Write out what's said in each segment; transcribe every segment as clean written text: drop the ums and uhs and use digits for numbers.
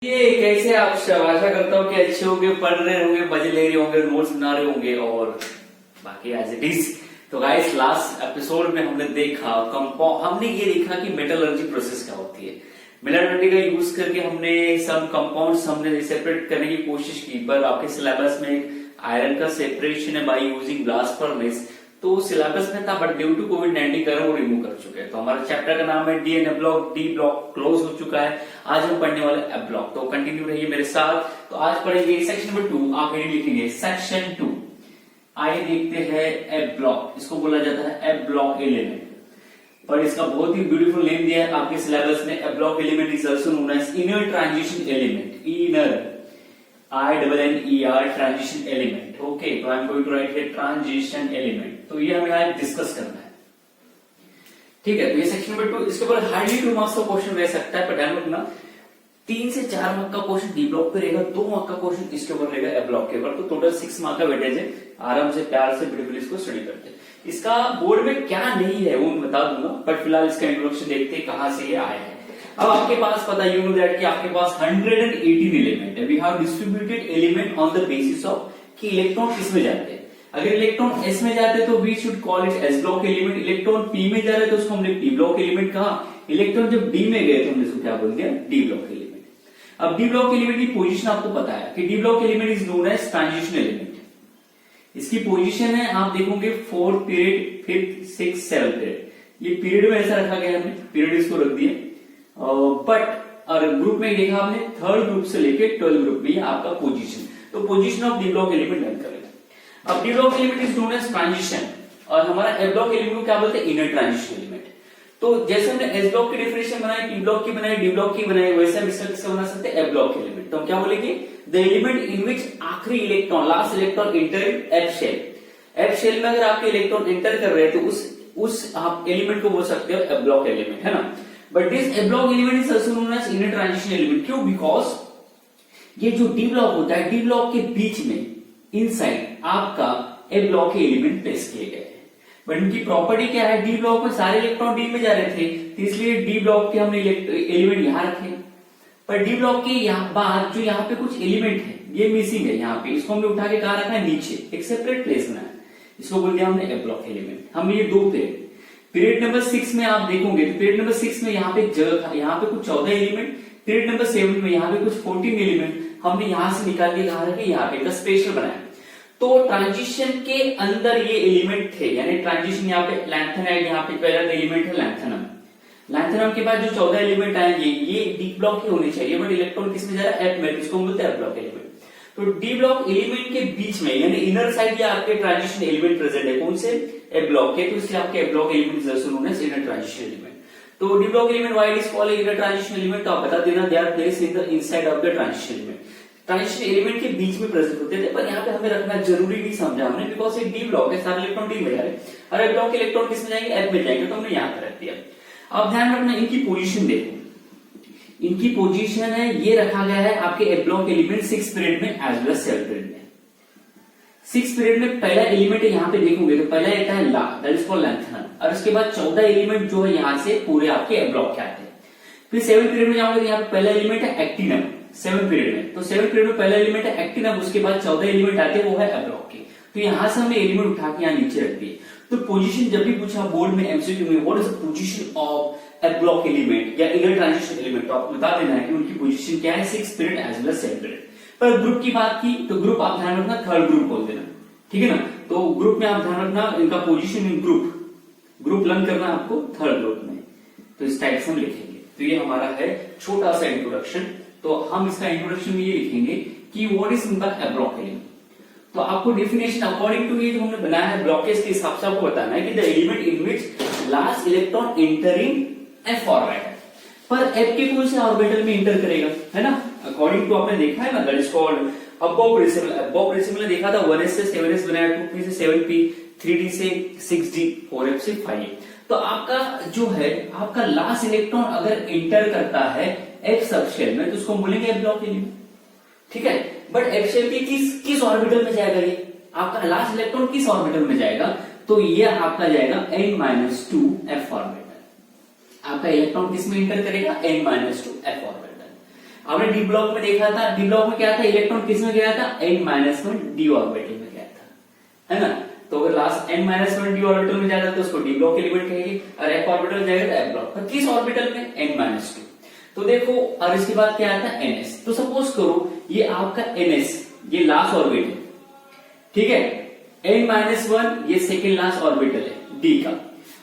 ये कैसे आप सब, आशा करता हूँ कि अच्छे होंगे, पढ़ रहे होंगे, मजे ले रहे होंगे, नोट्स बना रहे होंगे और बाकी एज इट इज। तो गाइस लास्ट एपिसोड में हमने देखा हमने ये देखा कि मेटलर्जी प्रोसेस क्या होती है। मेटलर्जी का यूज करके हमने सब कंपाउंड्स हमने सेपरेट करने की कोशिश की, पर आपके सिलेबस में आयरन का सेपरेशन है बाय यूजिंग ब्लास्ट फर्नेस, तो सिलेबस में था, बट ड्यू टू कोविड-19 कारण वो रिमूव कर चुके हैं। तो हमारा चैप्टर का नाम है D N A block, D block close हो चुका है। आज हम पढ़ने वाले एफ ब्लॉक, तो कंटिन्यू रहिए मेरे साथ। तो आज पढ़ेंगे सेक्शन नंबर 2, आप मेरी लिखेंगे सेक्शन 2। आइए देखते हैं एफ ब्लॉक, इसको बोला जाता है एफ ब्लॉक एलिमेंट, पर इसका बहुत ही ब्यूटीफुल नेम दिया है आपके सिलेबस में। F block element is also known as inner transition element, inner INNER transition element. Okay, तो I am going to write here transition element. तो ये हमें आज डिस्कस करना है, ठीक है। तो ये सेक्शन नंबर 2, इसके ऊपर हार्डली 2 मार्क्स का क्वेश्चन रह सकता है, पर ध्यान रखना 3 से 4 मार्क का क्वेश्चन डी ब्लॉक पे रहेगा, 2 मार्क का क्वेश्चन इसके ऊपर रहेगा एफ ब्लॉक के ऊपर। तो टोटल 6 मार्क का वेटेज है। आराम से प्यार से ब्यूटीफुल इसको स्टडी करते हैं। इसका बोर्ड में क्या नहीं है वो मैं बता दूंगा, बट फिलहाल इसका इंट्रोडक्शन देखते हैं कहां से ये आया है। अब आपके पास पता यू नो दैट कि आपके पास 118 एलिमेंट है। We have distributed element on the basis of कि इलेक्ट्रॉन किस में जाते हैं। अगर इलेक्ट्रॉन एस में जाते हैं तो we should call it S block element. Electron P में जा रहे तो उसको हमने पी ब्लॉक एलिमेंट कहा। इलेक्ट्रॉन जब डी में गए तो हमने उसको क्या बोल दिया, डी ब्लॉक एलिमेंट। अब डी ब्लॉक एलिमेंट की पोजीशन आपको पता है कि D block element is known as transition element. इसकी पोजीशन है, आप देखोगे 4th period, 5th, 6th, 7th period. ये पीरियड में ऐसा रखा गया, हमने पीरियड इसको रख दिया। बट और ग्रुप में देखा आपने 3rd ग्रुप से लेके 12th ग्रुप में आपका पोजीशन। तो position of D block element done करेगा। अब D block element is known as transition, और हमारा एफ ब्लॉक एलिमेंट को क्या बोलते हैं, इनर ट्रांजिशन एलिमेंट। तो जैसे हमने एस ब्लॉक की डेफिनेशन बनाई, पी ब्लॉक की बनाई, डी ब्लॉक की बनाई, वैसे हम इसका किसका बना सकते हैं, एफ ब्लॉक एलिमेंट। तो हम क्या बोलेंगे, द एलिमेंट इन विच आखिरी electron, last electron enter F shell. F shell में अगर आपके इलेक्ट्रॉन एंटर कर रहे हैं तो उस आप एलिमेंट को बोल सकते हो एफ ब्लॉक एलिमेंट, है ना। But this F block element is also known as inner transition element. क्यों? बिकॉज ये जो डी ब्लॉक होता है, डी ब्लॉक के बीच में इनसाइड आपका एफ ब्लॉक के एलिमेंट प्लेस किए गए हैं। बट इनकी प्रॉपर्टी क्या है, डी ब्लॉक में सारे इलेक्ट्रॉन डी में जा रहे थे, तो इसलिए डी ब्लॉक के हमने एलिमेंट यहां रखे। पर डी ब्लॉक के यहाँ बाद जो यहाँ पे कुछ एलिमेंट है ये मिसिंग है, यहाँ पे इसको हमने उठा के कहा रखा है नीचे, एक सेपरेट प्लेस बनाया, इसको बोल दिया हमने एफ ब्लॉक एलिमेंट। हमने ये 2 पीरियड नंबर 6 में आप देखोगे तो पीरियड नंबर 6 में यहाँ पे एक जगह था, यहाँ पे कुछ 14 एलिमेंट। पीरियड नंबर 7 में यहाँ पे कुछ 14 एलिमेंट हमने यहाँ से निकाल के कहा रखे, यहाँ पे स्पेशल बनाया। तो ट्रांजिशन के अंदर ये एलिमेंट थे, यानी ट्रांजिशन यहाँ पे लैंथेनाइड, यहाँ पे पहला एलिमेंट है लैंथेनम। लैंथेनम के बाद जो 14 एलिमेंट आएंगे ये डी ब्लॉक के होने चाहिए, बट इलेक्ट्रॉन किसमें जा रहा है, एफ में, इसको बोलते हैं एफ ब्लॉक एलिमेंट। तो डी ब्लॉक एलिमेंट के बीच में यानी इनर साइड ये आपके ट्रांजिशन एलिमेंट प्रेजेंट है, कौन से, एफ ब्लॉक के। तो इसलिए आपके F block element is also known as inner transition element. तो D block element why it is called inner transition element, तो आप बता देना they are placed in the inside of the transition element. Transition element के बीच में present होते थे, पर यहाँ पे हमें रखना जरूरी नहीं समझा हमने, बिकॉज ये डी ब्लॉक है, सारे इलेक्ट्रॉन डी में जा रहे हैं और एफ ब्लॉक के इलेक्ट्रॉन किस में जाएंगे, एफ में जाएंगे, तो हमने यहाँ पर रख दिया। अब ध्यान रखना इनकी पोजीशन देखो, इनकी पोजीशन है ये रखा गया है आपके F block element 6th period में as well as 7th period में। 6th पीरियड में पहला एलिमेंट है, यहाँ पे देखोगे तो पहला आता है ला, दैट इज कॉल्ड लैंथेनम, और उसके बाद 14 एलिमेंट जो है यहाँ से पूरे आपके एफ ब्लॉक के आते हैं। फिर 7th पीरियड में जाओगे तो यहाँ पे पहला एलिमेंट है एक्टिनम, 7th पीरियड में। तो 7th पीरियड में पहला एलिमेंट है एक्टिनम, उसके बाद 14 एलिमेंट आते हैं वो है एफ ब्लॉक के। तो यहाँ से हमने एलिमेंट उठा के यहाँ नीचे रख दिए। तो पोजीशन जब भी पूछा बोर्ड में एमसीक्यू में, what is the position of F block element या इनर ट्रांजिशन एलिमेंट, तो आपको बता देना है कि उनकी पोजीशन क्या है, 6th period as well as 7th period. पर ग्रुप की बात की तो ग्रुप आप ध्यान रखना 3rd ग्रुप बोल देना, ठीक है ना। तो ग्रुप में आप ध्यान रखना इनका पोजीशन इन ग्रुप लर्न करना आपको 3rd ग्रुप में, तो इस टाइप से हम लिखेंगे। तो ये हमारा है छोटा सा इंट्रोडक्शन। तो हम इसका इंट्रोडक्शन में ये लिखेंगे कि व्हाट इज इनका एफ ब्लॉक एलिमेंट। तो आपको डेफिनेशन अकॉर्डिंग टू ये जो हमने बनाया है ब्लॉकेज के हिसाब से आपको बताना है कि the element in which last electron entering F orbital, पर एफ के कौन से ऑर्बिटल में एंटर करेगा, है ना। अकॉर्डिंग टू आपने देखा है ना, that is called aufbau principle. Aufbau principle देखा था 1s से 7s बनाया, 2p से 7p, 3d से 6d, 4f से 5। तो आपका जो है आपका लास्ट इलेक्ट्रॉन अगर एंटर करता है एफ सबशेल में तो उसको बोलेंगे एफ ब्लॉक एलिमेंट, ठीक है। बट एफ शेल के किस ऑर्बिटल में जाएगा, ये आपका लास्ट इलेक्ट्रॉन किस ऑर्बिटल में जाएगा, तो ये आपका जाएगा n-2 f ऑर्बिटल। आपका इलेक्ट्रॉन किस में एंटर करेगा, n-2 f ऑर्बिटल। आपने डी ब्लॉक में देखा था, डी ब्लॉक में क्या था, इलेक्ट्रॉन किस में गया था, n-1 डी ऑर्बिटल में गया था, है ना। तो अगर लास्ट n-1 डी ऑर्बिटल में जाता तो उसको डी ब्लॉक एलिमेंट कहेंगे, और f ऑर्बिटल जाएगा तो f ब्लॉक। पर किस ऑर्बिटल में, n-2। तो देखो, और इसके बाद क्या आता है, ns। तो सपोज करो ये आपका ns, ये लास्ट ऑर्बिटल, ठीक है, n-1 ये सेकेंड लास्ट ऑर्बिटल है डी का,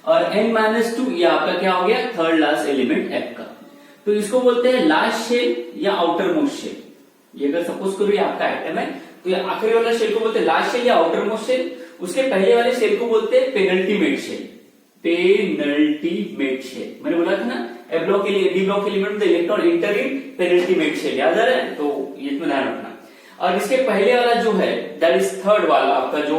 और n-2 ये आपका क्या हो गया, थर्ड लास्ट एलिमेंट f का। तो इसको बोलते हैं लास्ट शेल या आउटर मोस्ट शेल। ये अगर सपोज करो ये आपका एटम है, तो ये आखिरी वाला शेल को बोलते हैं लास्ट शेल या आउटर मोस्ट शेल, उसके पहले वाले शेल को बोलते हैं पेनल्टीमेट शेल, पेनल्टीमेट शेल। मैंने बोला था ना, D block element electron enter in penultimate shell, याद आ रहा है, तो ये इसमें ध्यान रखना। और इसके पहले वाला जो है, दैट इज थर्ड वाला आपका जो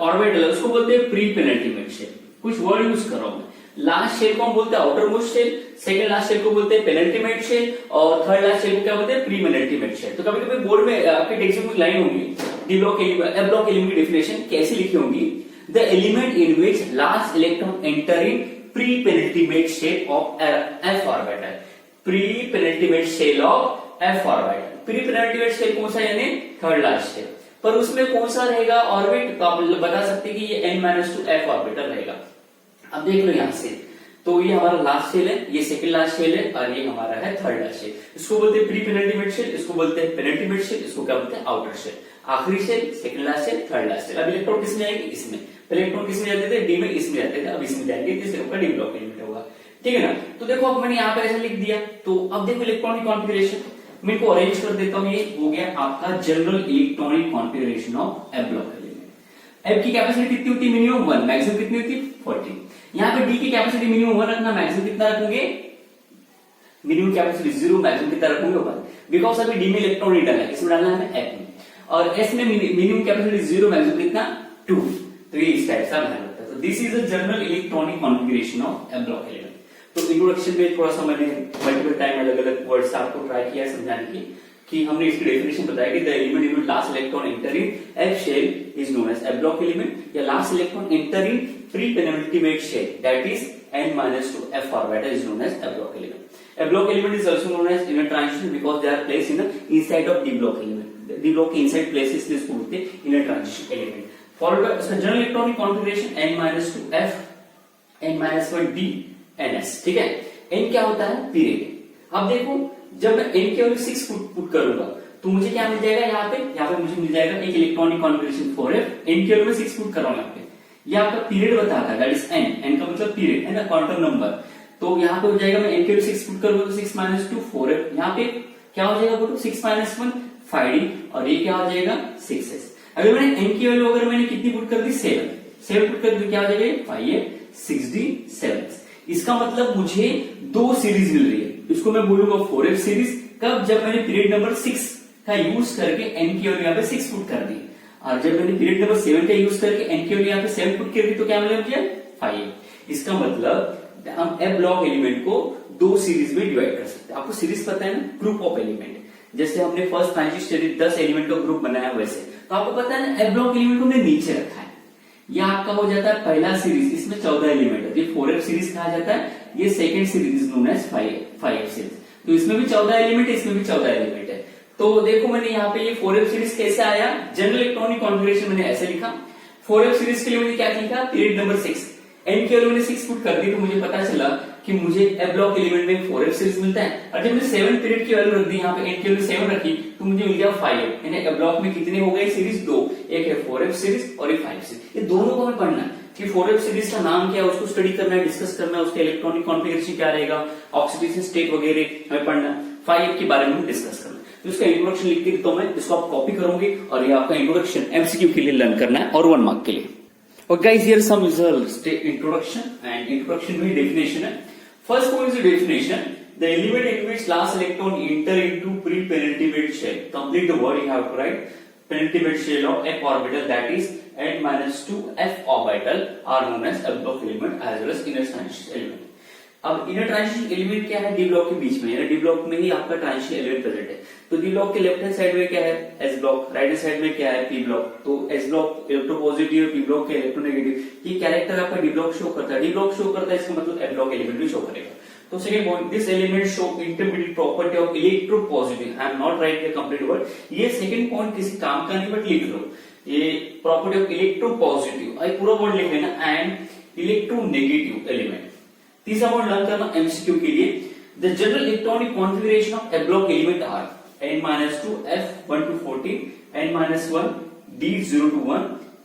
ऑर्बिटल है, उसको बोलते हैं प्री पेनल्टीमेट शेल। कुछ वर्ड यूज कर रहा हूं मैं। लास्ट शेल को हम बोलते हैं outer most shell, second last shell को बोलते हैं पेनल्टीमेट शेल, और थर्ड लास्ट शेल को क्या बोलते हैं, प्री पेनल्टीमेट शेल। तो कभी कभी बोर्ड में आपके टेक्स्ट में लाइन होगी, D block F block element की डेफिनेशन कैसी लिखी होगी, the element in which last electron enter in pre penultimate shell of F orbital, pre penultimate shell of F orbital. Pre penultimate shell कौन सा, यानी third last shell, पर उसमें कौन सा रहेगा ऑर्बिट, तो आप बता सकते हैं कि ये n-2 f ऑर्बिटल रहेगा। अब देख लो यहां से, तो ये हमारा लास्ट शेल है, ये सेकंड लास्ट शेल है, और ये हमारा है थर्ड लास्ट शेल। इसको बोलते हैं प्री पेनल्टीमेट शेल, इसको बोलते हैं पेनल्टीमेट शेल, इसको क्या बोलते हैं, आउटर शेल। आखिरी shell, second last shell, third last shell. अब इलेक्ट्रॉन किसमें आएंगे, इसमें। इलेक्ट्रॉन किसमें जाते थे, डी में, इसमें जाते थे, अब इसमें जाएंगे, तीसरे का डी ब्लॉक एलिमेंट होगा, ठीक है ना। तो देखो अब मैंने यहाँ पे ऐसा लिख दिया, तो अब देखो इलेक्ट्रॉनिक कॉन्फ़िगरेशन मैं इनको अरेंज कर देता हूं। ये हो गया आपका general electronic configuration of F block element. F की कैपेसिटी कितनी होती है, मिनिमम 1, मैक्सिमम कितनी होती है, 40। यहाँ पे डी की कैपेसिटी मिनिमम 1 रखना, मैक्सिमम कितना रखोगे, मिनिमम कैपेसिटी 0, मैक्सिमम कितना रखोगे 1, बिकॉज अभी डी में इलेक्ट्रॉन नहीं डाला है, इसमें डालना है एफ में, और एस में मिनिमम कैपेसिटी 0, मैक्सिमम कितना 2। तो ये इस टाइप से ध्यान रखता है। तो this is a general electronic configuration of F block element. तो इंट्रोडक्शन में थोड़ा सा मैंने मल्टीपल टाइम अलग अलग वर्ड्स आपको ट्राई किया समझाने की, कि हमने इसकी डेफिनेशन बताया कि the element in last electron enter in F shell is known as F block element, या last electron enter in pre penultimate shell, that is n-2 f orbital is known as F block element. F block element is also known as inner transition because they are placed in the inside of D block element. D block के inside places इसको बोलते हैं inner transition element. Followed by उसका general electronic configuration n-2 f n-1 d ns, ठीक है। n क्या होता है, पीरियड। अब देखो जब मैं n की वैल्यू 6 पुट करूंगा तो मुझे क्या मिल जाएगा, यहाँ पे मुझे मिल जाएगा एक इलेक्ट्रॉनिक कॉन्फ़िगरेशन 4f, n की वैल्यू में 6 पुट कर रहा हूं यहाँ पे, ये आपका पीरियड बताता है, दैट इज n का मतलब पीरियड है ना, क्वांटम नंबर। तो यहाँ पे हो जाएगा, मैं n की वैल्यू 6 पुट करूंगा तो 6 - 2 4f, यहाँ पे क्या हो जाएगा बोलो, 6 - 1 5d, और ये क्या हो जाएगा 6s। अगर मैंने n की वैल्यू अगर मैंने कितनी पुट कर दी, 7 पुट कर दी, क्या हो जाएगा 5f 6d 7s। इसका मतलब मुझे 2 सीरीज मिल रही है, इसको मैं बोलूंगा 4f सीरीज। कब, जब मैंने पीरियड नंबर 6 का यूज करके n की वैल्यू यहाँ पे 6 पुट कर दी, और जब मैंने पीरियड नंबर 7 का यूज करके n की वैल्यू यहाँ पे 7 पुट कर दी तो क्या मिला मुझे 5f। इसका मतलब हम एफ ब्लॉक एलिमेंट को 2 सीरीज में डिवाइड कर सकते हैं। आपको सीरीज पता है ना, ग्रुप ऑफ एलिमेंट, जैसे हमने फर्स्ट ट्रांजिस्टर 10 एलिमेंट का ग्रुप बनाया वैसे। तो आपको पता है ना, एफ ब्लॉक एलिमेंट को हमने नीचे रखा है, ये आपका हो जाता है पहला सीरीज, इसमें 14 एलिमेंट है, ये 4f सीरीज कहा जाता है। ये second series is known as 5f series. तो इसमें भी 14 एलिमेंट है, इसमें भी 14 एलिमेंट है। तो देखो मैंने यहाँ पे ये 4f सीरीज कैसे आया, जनरल इलेक्ट्रॉनिक कॉन्फ़िगरेशन मैंने ऐसे लिखा। 4f सीरीज के लिए मैंने क्या लिखा, पीरियड नंबर 6, n की वैल्यू मैंने 6 पुट कर दी, तो मुझे पता चला कि मुझे एफ ब्लॉक एलिमेंट में 4f सीरीज मिलता है। और जब मैंने 7 पीरियड की वैल्यू रख दी, यहाँ पे n की वैल्यू 7 रखी, तो मुझे मिल गया 5f। यानी एफ ब्लॉक में कितने हो गए सीरीज, 2, एक है 4f सीरीज और एक 5f सीरीज। ये दोनों को हमें पढ़ना है कि 4f सीरीज का नाम क्या है, उसको स्टडी करना है, डिस्कस करना है, उसका इलेक्ट्रॉनिक कॉन्फ़िगरेशन क्या रहेगा, ऑक्सीडेशन स्टेट वगैरह हमें पढ़ना है। 5f के बारे में डिस्कस करना है। तो इसका इंट्रोडक्शन लिख के देता हूं मैं, इसको आप कॉपी करोगे, और ये आपका इंट्रोडक्शन एमसीक्यू के लिए लर्न करना है और 1 मार्क के लिए। और guys here some results, introduction and introduction में डेफिनेशन है। First point is definition, the element in which last electron enter into pre-penultimate shell. Complete the word, you have to write penultimate shell of f orbital, that is n-2 f orbital are known as f block element as well as inner transition element. अब inner transition element क्या है, D block के बीच में, यानी D block में ही आपका transition element present है। तो डी ब्लॉक के लेफ्ट हैंड साइड में क्या है, S block, right hand side में क्या है, पी ब्लॉक। तो S block electropositive, P block के इलेक्ट्रोनेगेटिव, ये कैरेक्टर आपका डी ब्लॉक शो करता है। डी ब्लॉक शो करता है, इसका मतलब एफ ब्लॉक एलिमेंट भी शो करेगा। तो second point, this element show intermediate property of electropositive. I am not right the complete word, ये सेकंड पॉइंट किसी काम का नहीं बट लिख लो, ये प्रॉपर्टी ऑफ इलेक्ट्रोपॉजिटिव, आई पूरा वर्ड लिख लेना, एंड इलेक्ट्रोनेगेटिव एलिमेंट। तीसरा पॉइंट लर्न करना एमसीक्यू के लिए, the general electronic configuration of a block element are n-2 f1 to 14 n-1 d0 to 1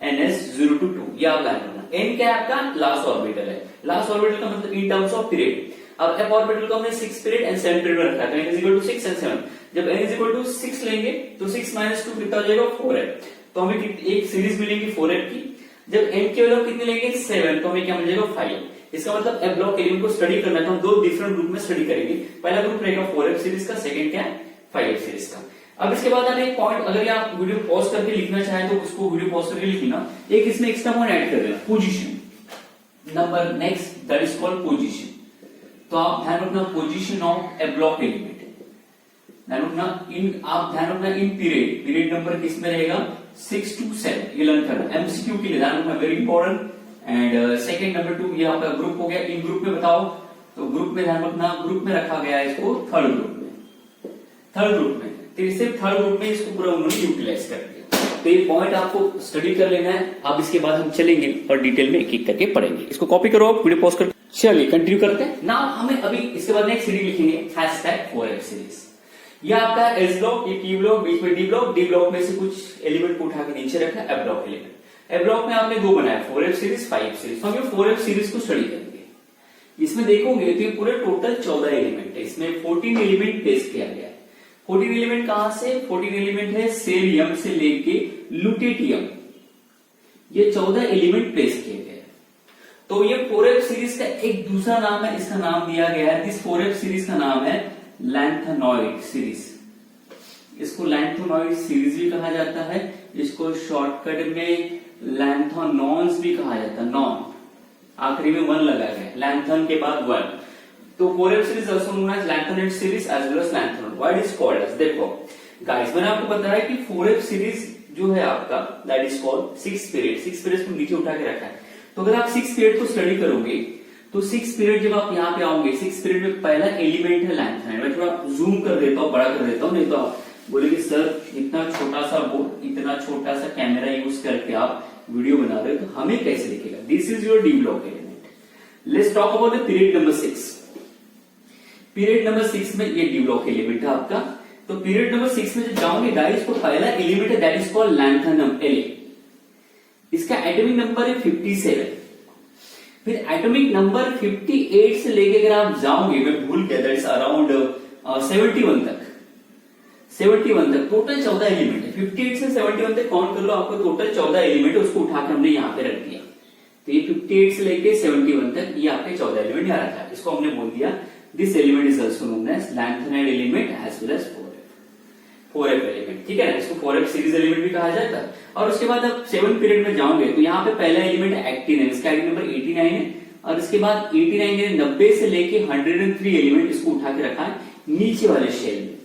ns0 to 2। ये आप ध्यान रखना। n क्या है आपका? लास्ट ऑर्बिटल है। लास्ट ऑर्बिटल का मतलब इन टर्म्स ऑफ पीरियड। अब f ऑर्बिटल को हमने 6 पीरियड एंड 7 पीरियड में रखा है, तो n इक्वल टू 6 एंड 7। जब n इक्वल टू 6 लेंगे तो 6 माइनस 2 कितना हो जाएगा? 4f। तो हमें एक सीरीज मिलेगी 4f की। जब n की वैल्यू कितनी लेंगे? 7, तो हमें क्या मिल जाएगा? 5। इसका मतलब f ब्लॉक एलिमेंट को स्टडी करना है तो हम दो डिफरेंट ग्रुप में स्टडी करेंगे। पहला ग्रुप रहेगा 4f सीरीज का, सेकंड क्या है? 5f सीरीज का। अब इसके बाद आप एक पॉइंट, अगर आप वीडियो पॉज करके लिखना चाहें तो उसको वीडियो पॉज करके लिखना, एक इसमें एक्स्ट्रा पॉइंट ऐड कर देना, position number next, that is called position. तो आप ध्यान रखना position of a block element, ध्यान रखना आप ध्यान रखना इन पीरियड नंबर किसमें रहेगा? 6 to 7। ये लर्न करना एमसीक्यू के लिए, ध्यान रखना, very important. And second number 2, ये आपका ग्रुप हो गया। इन ग्रुप में बताओ, तो ग्रुप में ध्यान रखना, ग्रुप में रखा गया है इसको थर्ड ग्रुप में, सिर्फ थर्ड ग्रुप में इसको पूरा उन्होंने यूटिलाइज कर दिया। तो ये पॉइंट आपको स्टडी कर लेना है। अब इसके बाद हम चलेंगे और डिटेल में एक एक करके पढ़ेंगे। इसको कॉपी करो आप, वीडियो पॉज कर। चलिए कंटिन्यू करते हैं ना। हमें अभी इसके बाद एक सीरीज लिखेंगे, #4f सीरीज। ये आपका एस ब्लॉक, ये पी ब्लॉक, बीच में डी ब्लॉक, डी ब्लॉक में से कुछ एलिमेंट को उठा के नीचे रखा F block element. F block में आपने दो बनाया, 4f सीरीज, 5f सीरीज। तो हम ये 4f सीरीज को स्टडी करेंगे। इसमें देखोगे तो ये पूरे टोटल 14 एलिमेंट है, इसमें 14 एलिमेंट पेश किया गया है। 14 एलिमेंट कहां से? 14 एलिमेंट है सेरियम से लेके लुटेटियम, ये 14 एलिमेंट प्लेस किए गए। तो ये 4f सीरीज का एक दूसरा नाम है, इसका नाम दिया गया है, इस 4f सीरीज का नाम है लैंथेनॉइड सीरीज। इसको लैंथेनॉइड सीरीज भी कहा जाता है, इसको शॉर्टकट में लैंथेनॉन्स भी कहा जाता है। नॉन आखिरी में 1 लगा गया, लैंथन के बाद 1। तो 4f series also known as lanthanoid series as well as lanthanoid. What is called as? देखो गाइस, मैंने आपको बताया कि 4f सीरीज जो है आपका, that is called 6 period. 6 period को नीचे उठा के रखा है। तो अगर आप 6 पीरियड को स्टडी करोगे तो 6 पीरियड जब आप यहाँ पे आओगे, 6 पीरियड में पहला एलिमेंट है लैंथेनाइड। मैं थोड़ा जूम कर देता हूँ, बड़ा कर देता हूँ, नहीं तो आप बोलेंगे सर इतना छोटा सा बोर्ड, इतना छोटा सा कैमरा यूज करके आप वीडियो बना रहे हो, तो हमें कैसे दिखेगा? This is your D block element. Let's talk about the period number 6। Period number 6 में ये डी ब्लॉक एलिमेंट है आपका। तो पीरियड नंबर 6 में जब जाओगे गाइस, तो पहला एलिमेंट है दैट इज कॉल्ड लैंथेनमLa। इसका एटॉमिक नंबर है 57। फिर एटॉमिक नंबर 58 से लेके अगर आप जाओगे, मैं भूल गया, दैट इज अराउंड 71 तक। 71 तक टोटल 14 एलिमेंट है। 58 से 71 तक काउंट कर लो, आपको टोटल 14 एलिमेंट है, उसको उठाकर हमने यहाँ पे रख दिया। तो ये 58 से लेके 71 तक ये आपके 14 एलिमेंट यहाँ रखा है। इसको हमने बोल दिया this element is also known as lanthanide element as well as 4f element. ठीक है ना, इसको 4f सीरीज एलिमेंट भी कहा जाता है। और उसके बाद आप 7 पीरियड में जाओगे तो यहाँ पे पहला एलिमेंट एक्टिन है, इसका आईडी नंबर 89 है। और इसके बाद 89 ने 90 से लेके 103 एलिमेंट इसको उठा के रखा है नीचे वाले शेल में।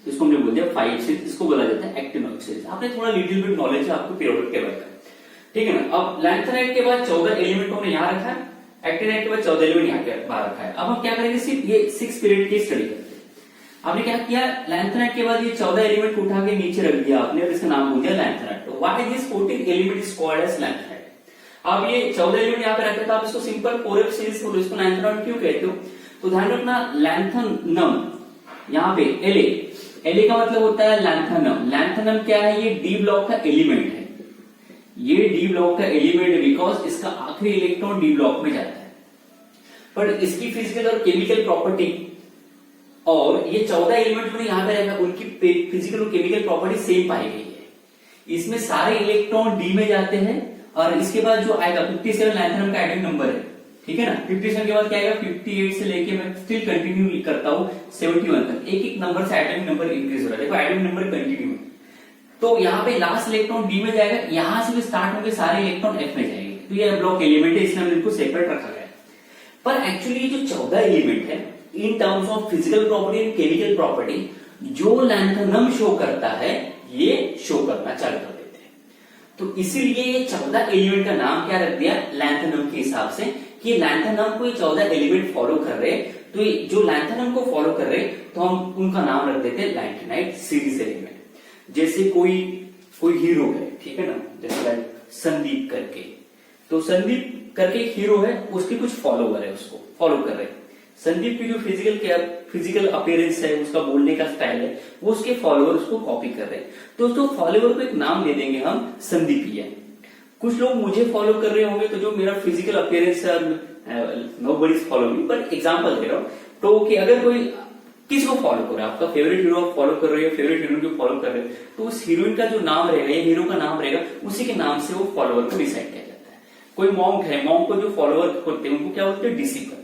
इसको हमने बोल दिया 5 सीरीज, इसको बोला जाता है एक्टिनॉइड सीरीज। आपने थोड़ा लिटिल बिट नॉलेज है आपको पीरियोडिक टेबल का, ठीक है ना। अब लैंथेनाइड के बाद 14 एलिमेंट को हमने यहाँ रखा है, एक्टिनाइड के बाद 14 एलिमेंट यहाँ के बाहर रखा है। अब हम क्या करेंगे, सिर्फ ये 6 पीरियड की स्टडी करते हैं। आपने क्या किया, लैंथेनाइड के बाद ये 14 एलिमेंट को उठा के नीचे रख दिया आपने और इसका नाम हो गया लैंथेनाइड। तो what is this 14 element is called as lanthanide. अब ये 14 एलिमेंट यहाँ पे रखे तो आप इसको सिंपल 4f सीरीज बोलो, इसको लैंथेनाइड क्यों कहते हो? तो ध्यान रखना लैंथेनम यहाँ पे La का मतलब होता है लैंथेनम। लैंथेनम क्या है? ये डी ब्लॉक का एलिमेंट है, ये डी ब्लॉक का एलिमेंट है बिकॉज इसका आखिरी इलेक्ट्रॉन डी ब्लॉक में जाता है। पर इसकी फिजिकल और केमिकल प्रॉपर्टी और ये 14 एलिमेंट जो यहाँ पे रखा उनकी फिजिकल और केमिकल प्रॉपर्टी सेम पाई गई है। इसमें सारे इलेक्ट्रॉन डी में जाते हैं और इसके बाद जो आएगा 57 लैंथेनम का एटॉमिक नंबर है, ठीक है ना। 57 के बाद क्या आएगा, 58 से लेके मैं स्टिल कंटिन्यू करता हूँ 71 तक, एक एक नंबर से एटॉमिक नंबर इंक्रीज हो रहा है। देखो एटॉमिक नंबर कंटिन्यू है। तो यहाँ पे लास्ट इलेक्ट्रॉन डी में जाएगा, यहां से भी स्टार्ट होकर सारे इलेक्ट्रॉन एफ में जाएंगे। तो ये ब्लॉक एलिमेंट है, इसलिए हमने इनको सेपरेट रखा गया है। पर एक्चुअली जो 14 एलिमेंट है in terms of physical property and chemical property, जो लैंथेनम शो करता है ये शो करना चालू कर देते हैं। तो इसीलिए ये 14 एलिमेंट का नाम क्या रख दिया लैंथेनम के हिसाब से, कि लैंथेनम को ये 14 एलिमेंट फॉलो कर रहे। तो जो लैंथेनम को फॉलो कर रहे हैं तो हम उनका नाम रख देते हैं लैंथेनाइट सीरीज एलिमेंट। जैसे कोई हीरो है, ठीक है ना, जैसे संदीप करके, तो संदीप करके एक हीरो है, उसके कुछ फॉलोवर है, उसको फॉलो कर रहे हैं। संदीप की जो फिजिकल अपीयरेंस है, उसका बोलने का स्टाइल है, वो उसके फॉलोवर उसको कॉपी कर रहे हैं। तो उसको फॉलोवर को एक नाम दे देंगे हम संदीपिया। कुछ लोग मुझे फॉलो कर रहे होंगे, तो जो मेरा फिजिकल अपीयरेंस है, nobody is following me, but example दे रहा हूं, तो कि अगर कोई किसी को फॉलो कर रहा है, आपका फेवरेट हीरो आप फॉलो कर रहे हो, फेवरेट हीरोइन को फॉलो कर रहे हो, तो उस हीरोइन का जो नाम रहेगा या हीरो का नाम रहेगा, उसी के नाम से वो फॉलोवर को डिसाइड किया जाता है। कोई मॉन्क है, मॉन्क को जो फॉलोवर होते हैं उनको क्या बोलते हैं, डिसिपल।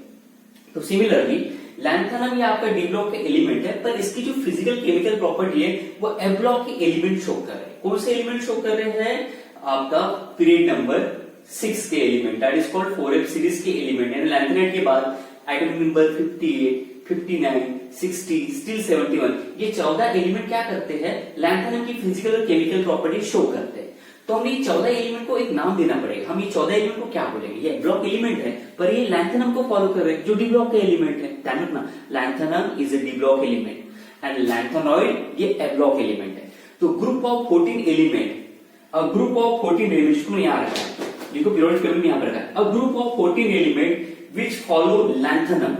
तो सिमिलरली लैंथेनम ये आपका डी ब्लॉक के एलिमेंट है, पर इसकी जो फिजिकल केमिकल प्रॉपर्टी है वो ए ब्लॉक के एलिमेंट शो कर रहे हैं। कौन से एलिमेंट शो कर रहे हैं, आपका पीरियड नंबर 6 के element, that is called 4f series के एलिमेंट। यानी लैंथेनाइट के बाद आइटम नंबर 58, 59, 60, स्टिल 71, ये 14 एलिमेंट क्या करते हैं, लैंथेनम की फिजिकल और केमिकल प्रॉपर्टी शो करते हैं। तो हमें ये 14 एलिमेंट को एक नाम देना पड़ेगा। हम ये 14 एलिमेंट को क्या बोलेंगे, ये ब्लॉक एलिमेंट है, पर ये लैंथेनम को फॉलो कर रहे हैं जो डी ब्लॉक के एलिमेंट है। ध्यान रखना, lanthanum is A D block element and lanthanoid ये ए ब्लॉक एलिमेंट है। तो group of 14 element, a group of 14 elements को यहां रखा है, इनको पीरियोडिक टेबल में यहां पर रखा है। A group of 14 element which follow lanthanum,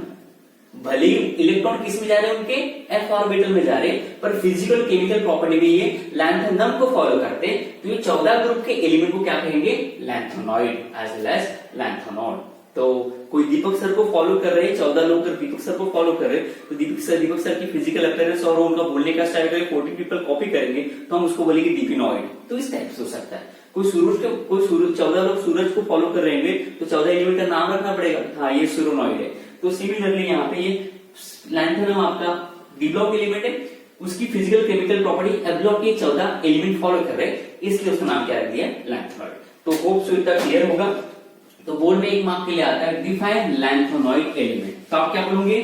भले ही इलेक्ट्रॉन किस में जा रहे हैं, उनके एफ ऑर्बिटल में जा रहे हैं, पर फिजिकल केमिकल प्रॉपर्टी में ये लैंथेनम को फॉलो करते हैं। तो ये 14 ग्रुप के एलिमेंट को क्या कहेंगे, लैंथेनॉइड एज वेल एज लैंथेनॉल। तो कोई दीपक सर को फॉलो कर रहे हैं, 14 लोग दीपक सर को फॉलो कर रहे हैं, तो दीपक सर की फिजिकल अपीयरेंस और उनका बोलने का स्टाइल अगर 14 पीपल कॉपी करेंगे तो हम उसको बोलेंगे दीपिनॉइड। तो इस टाइप से हो सकता है। कोई सूरज 14 लोग सूरज को फॉलो कर रहे हैं, तो 14 एलिमेंट का नाम रखना पड़ेगा, हाँ ये सूर्यनॉइड है। तो सिमिलरली यहाँ पे ये लैंथेनम आपका डी ब्लॉक एलिमेंट है, उसकी फिजिकल केमिकल प्रॉपर्टी ए ब्लॉक के 14 एलिमेंट फॉलो कर रहे हैं, इसलिए उसका नाम क्या रख दिया, लैंथेनॉइड। तो होप सो इतना क्लियर होगा। तो बोर्ड में एक मार्क के लिए आता है डिफाइन लैंथेनॉइड एलिमेंट, तो आप क्या बोलोगे,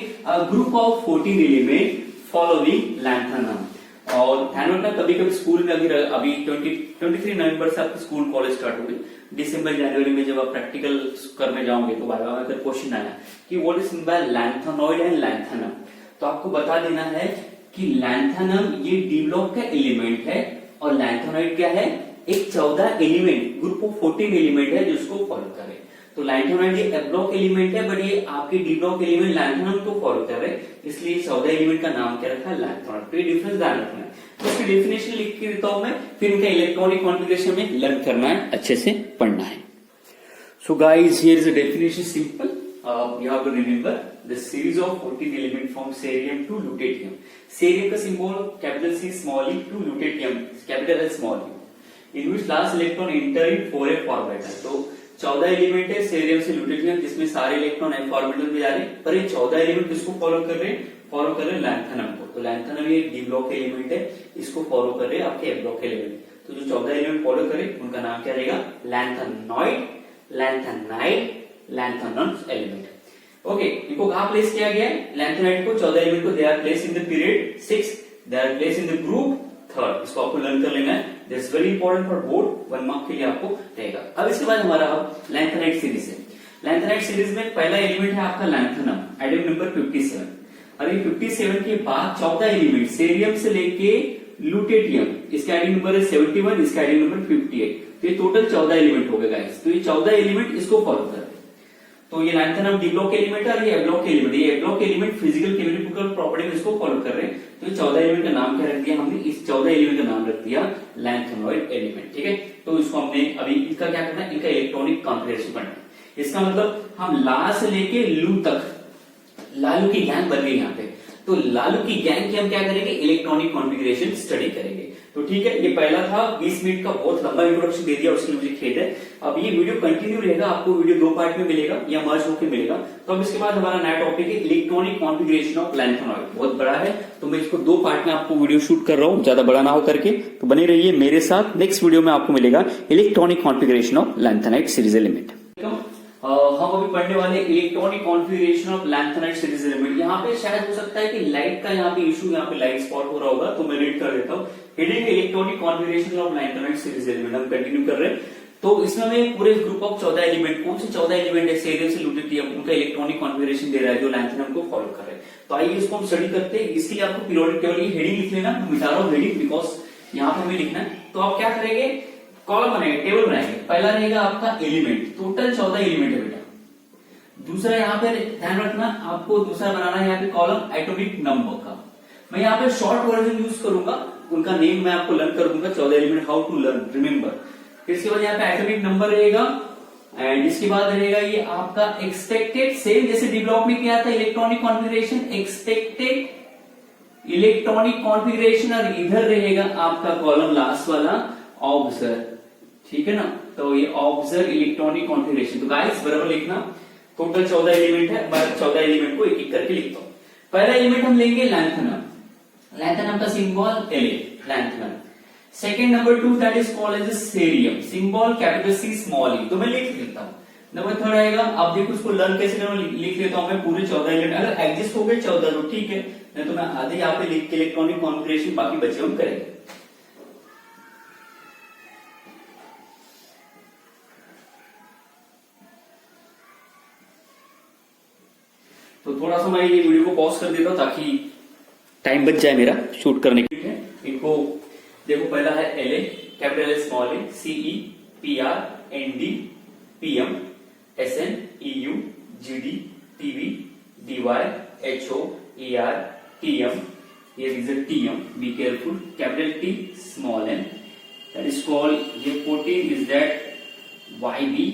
group of 14 element following lanthanum. और ध्यान रखना, कभी कभी स्कूल में अभी 23 नवंबर से आपका स्कूल कॉलेज स्टार्ट होगी, दिसंबर जनवरी में जब आप प्रैक्टिकल करने जाओगे तो बार बार अगर क्वेश्चन आया कि what is by lanthanoid and lanthanum, तो आपको बता देना है कि लैंथेनम ये डी ब्लॉक का एलिमेंट है और लैंथेनॉइड क्या है, एक 14 एलिमेंट ग्रुप ऑफ 14 एलिमेंट है जिसको फॉलो करे। तो लैंथेनॉइड ये ए ब्लॉक एलिमेंट है, बट ये आपके डी ब्लॉक एलिमेंट लैंथेनम को फॉलो कर रहे हैं, इसलिए 14 एलिमेंट का नाम क्या रखा है, लैंथेनॉइड। तो ये डिफरेंस ध्यान रखना है। तो इसकी डेफिनेशन लिख के देता हूं मैं, फिर इनका इलेक्ट्रॉनिक कॉन्फ़िगरेशन में लर्न करना है, अच्छे से पढ़ना है। So guys, here is a definition simple, you have to remember the series of 14 element from cerium to lutetium. Cerium का symbol capital C small e to lutetium capital L small e, in which last electron enter in 4f orbital. तो 14 element है cerium से ल्यूटेनियम, जिसमें सारे electron F orbital में जा रहे हैं, पर ये 14 एलिमेंट किसको फॉलो कर रहे हैं, फॉलो कर रहे हैं लैंथेनम को। तो लैंथेनम ये डी ब्लॉक एलिमेंट है, इसको फॉलो कर रहे हैं आपके एफ ब्लॉक एलिमेंट। तो जो 14 एलिमेंट फॉलो करें उनका नाम क्या रहेगा, लैंथेनॉइड, लैंथेनाइड, लैंथेनॉन एलिमेंट। ओके, इनको कहां प्लेस किया गया है, लैंथेनाइड को 14 एलिमेंट को they are place in the period 6, they are place in the group 3rd। इसको आपको लर्न कर लेना है, that's very important for board, 1 mark के लिए आपको रहेगा। अब इसके बाद हमारा लैंथेनाइड सीरीज है। लैंथेनाइड सीरीज में पहला एलिमेंट है आपका लैंथेनम, आइटम नंबर 57। और ये 57 के बाद 14 एलिमेंट सेरियम से लेके ल्यूटेटियम, इसका आइटम नंबर है 71, इसका आइटम नंबर 58। तो ये टोटल 14 एलिमेंट हो गए गाइस। तो ये 14 एलिमेंट इसको फॉलो करते हैं। तो ये लैंथेनम डी ब्लॉक एलिमेंट है और ये ए ब्लॉक एलिमेंट, ये A block element physical chemical property में इसको फॉलो कर रहे हैं। तो ये 14 एलिमेंट का नाम क्या रख दिया हमने, इस 14 एलिमेंट का नाम रख दिया लैंथेनॉइड एलिमेंट। ठीक है, तो इसको हमने अभी इसका क्या करना है, इनका इलेक्ट्रॉनिक कॉन्फ़िगरेशन पढ़ना है। इसका मतलब हम ला से लेके लू तक, लालू की गैंग बन गई यहाँ पे, तो लालू की गैंग की हम क्या करेंगे, इलेक्ट्रॉनिक कॉन्फ़िगरेशन स्टडी करेंगे। तो ठीक है, ये पहला था, 20 मिनट का बहुत लंबा इंट्रोडक्शन दे दिया, उसके लिए मुझे खेद है। अब ये वीडियो कंटिन्यू रहेगा, आपको वीडियो 2 पार्ट में मिलेगा या मर्ज होकर मिलेगा। तो अब इसके बाद हमारा नया टॉपिक है इलेक्ट्रॉनिक कॉन्फ़िगरेशन ऑफ लैंथेनॉइड, बहुत बड़ा है, तो मैं इसको 2 पार्ट में आपको वीडियो शूट कर रहा हूँ, ज्यादा बड़ा ना हो करके, तो बने रहिए मेरे साथ। नेक्स्ट वीडियो में आपको मिलेगा electronic configuration of lanthanide series element. हम अभी पढ़ने वाले electronic configuration of lanthanide series element. यहाँ पे शायद हो सकता है कि लाइट का यहाँ पे इशू, यहाँ पे लाइट स्पॉट हो रहा होगा, तो मैं रीड कर देता हूँ। Heading electronic configuration of lanthanide series element हम कंटिन्यू कर रहे हैं। तो इसमें हमें पूरे ग्रुप ऑफ 14 एलिमेंट, कौन से 14 एलिमेंट है सीरियम से ल्यूटेटियम, उनका इलेक्ट्रॉनिक कॉन्फ़िगरेशन दे रहा है जो लैंथेनम को फॉलो कर रहे हैं। तो आइए इसको हम स्टडी करते हैं। इसके लिए आपको पीरियोडिक टेबल की हेडिंग लिख लेना, मैं मिटा रहा हूं हेडिंग बिकॉज यहाँ पे हमें लिखना है। तो आप क्या करेंगे, कॉलम बनाएंगे, टेबल बनाएंगे। पहला रहेगा आपका एलिमेंट, टोटल 14 एलिमेंट है बेटा। दूसरा यहाँ पे ध्यान रखना, आपको दूसरा बनाना है यहाँ पे कॉलम एटॉमिक नंबर का। मैं यहाँ पे शॉर्ट वर्जन यूज करूंगा, उनका नेम मैं आपको लर्न कर दूंगा, 14 element, how to learn remember. फिर इसके बाद यहाँ पे एटॉमिक नंबर रहेगा एंड इसके बाद रहेगा ये आपका एक्सपेक्टेड, सेम जैसे डी ब्लॉक में किया था electronic configuration, expected electronic configuration, और इधर रहेगा आपका कॉलम लास्ट वाला ऑब्जर्व, ठीक है ना। तो ये ऑब्जर्व इलेक्ट्रॉनिक कॉन्फ़िगरेशन। तो गाइस बराबर लिखना, टोटल 14 एलिमेंट है, मैं 14 एलिमेंट को एक एक करके लिखता हूं। पहला एलिमेंट हम लेंगे लैंथेनम, लैंथेनम का symbol L, lanthanum. Second number 2 that is called as cerium, symbol capital C small e, तो मैं लिख लेता हूं। नंबर 3 आएगा, अब देखो इसको लर्न कैसे करूं, लिख लेता हूं मैं पूरे 14 एलिमेंट। अगर एडजस्ट हो गए 14 तो ठीक है, नहीं तो मैं आधे यहाँ पे लिख के इलेक्ट्रॉनिक कॉन्फ़िगरेशन बाकी बचे हम करेंगे। तो थोड़ा सा मैं ये वीडियो को पॉज कर देता हूं ताकि टाइम बच जाए मेरा शूट करने के लिए। इनको देखो, पहला है LA, capital L small a, CE, PR, ND, PM, SN, EU, GD, TB, DY, HO, ER, TM, here is a TM, be careful, capital T, small n, that is called, ये 14 is that YB